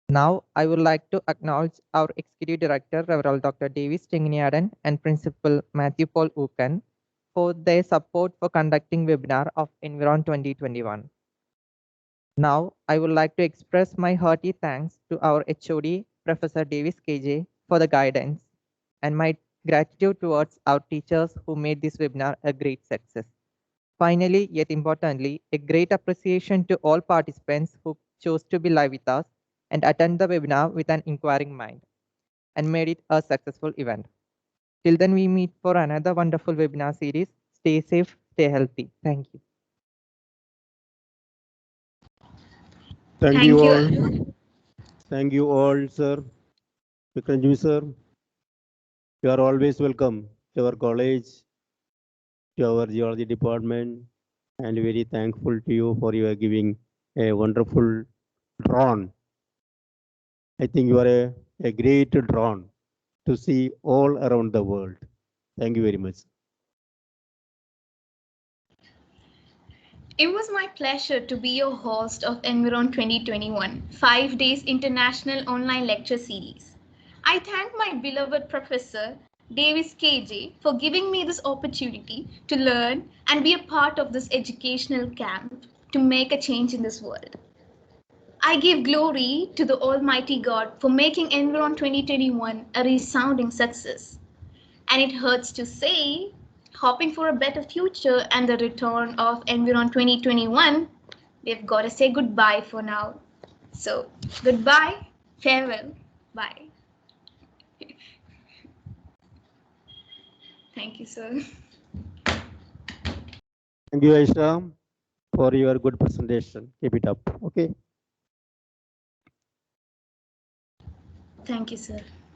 Now, I would like to acknowledge our Executive Director, Reverend Dr. Davis Chenginiadan and Principal Matthew Paul Ukan for their support for conducting webinar of Environ 2021. Now, I would like to express my hearty thanks to our HOD, Professor Davis KJ, for the guidance and my gratitude towards our teachers who made this webinar a great success. Finally, yet importantly, a great appreciation to all participants who chose to be live with us and attend the webinar with an inquiring mind and made it a successful event. Till then, we meet for another wonderful webinar series. Stay safe, stay healthy. Thank you. Thank you all. Thank you all, sir. Vikramji, sir. You are always welcome to our college, to our geology department, and very thankful to you for your giving a wonderful drone. I think you are a great drone to see all around the world. Thank you very much. It was my pleasure to be your host of Environ 2021, 5 days international online lecture series. I thank my beloved Professor Davis KJ for giving me this opportunity to learn and be a part of this educational camp to make a change in this world. I give glory to the Almighty God for making Environ 2021 a resounding success. And it hurts to say, hoping for a better future and the return of Environ 2021, we've got to say goodbye for now. So, goodbye, farewell, bye. Thank you, sir. Thank you, Aisha, for your good presentation. Keep it up. Okay. Thank you, sir.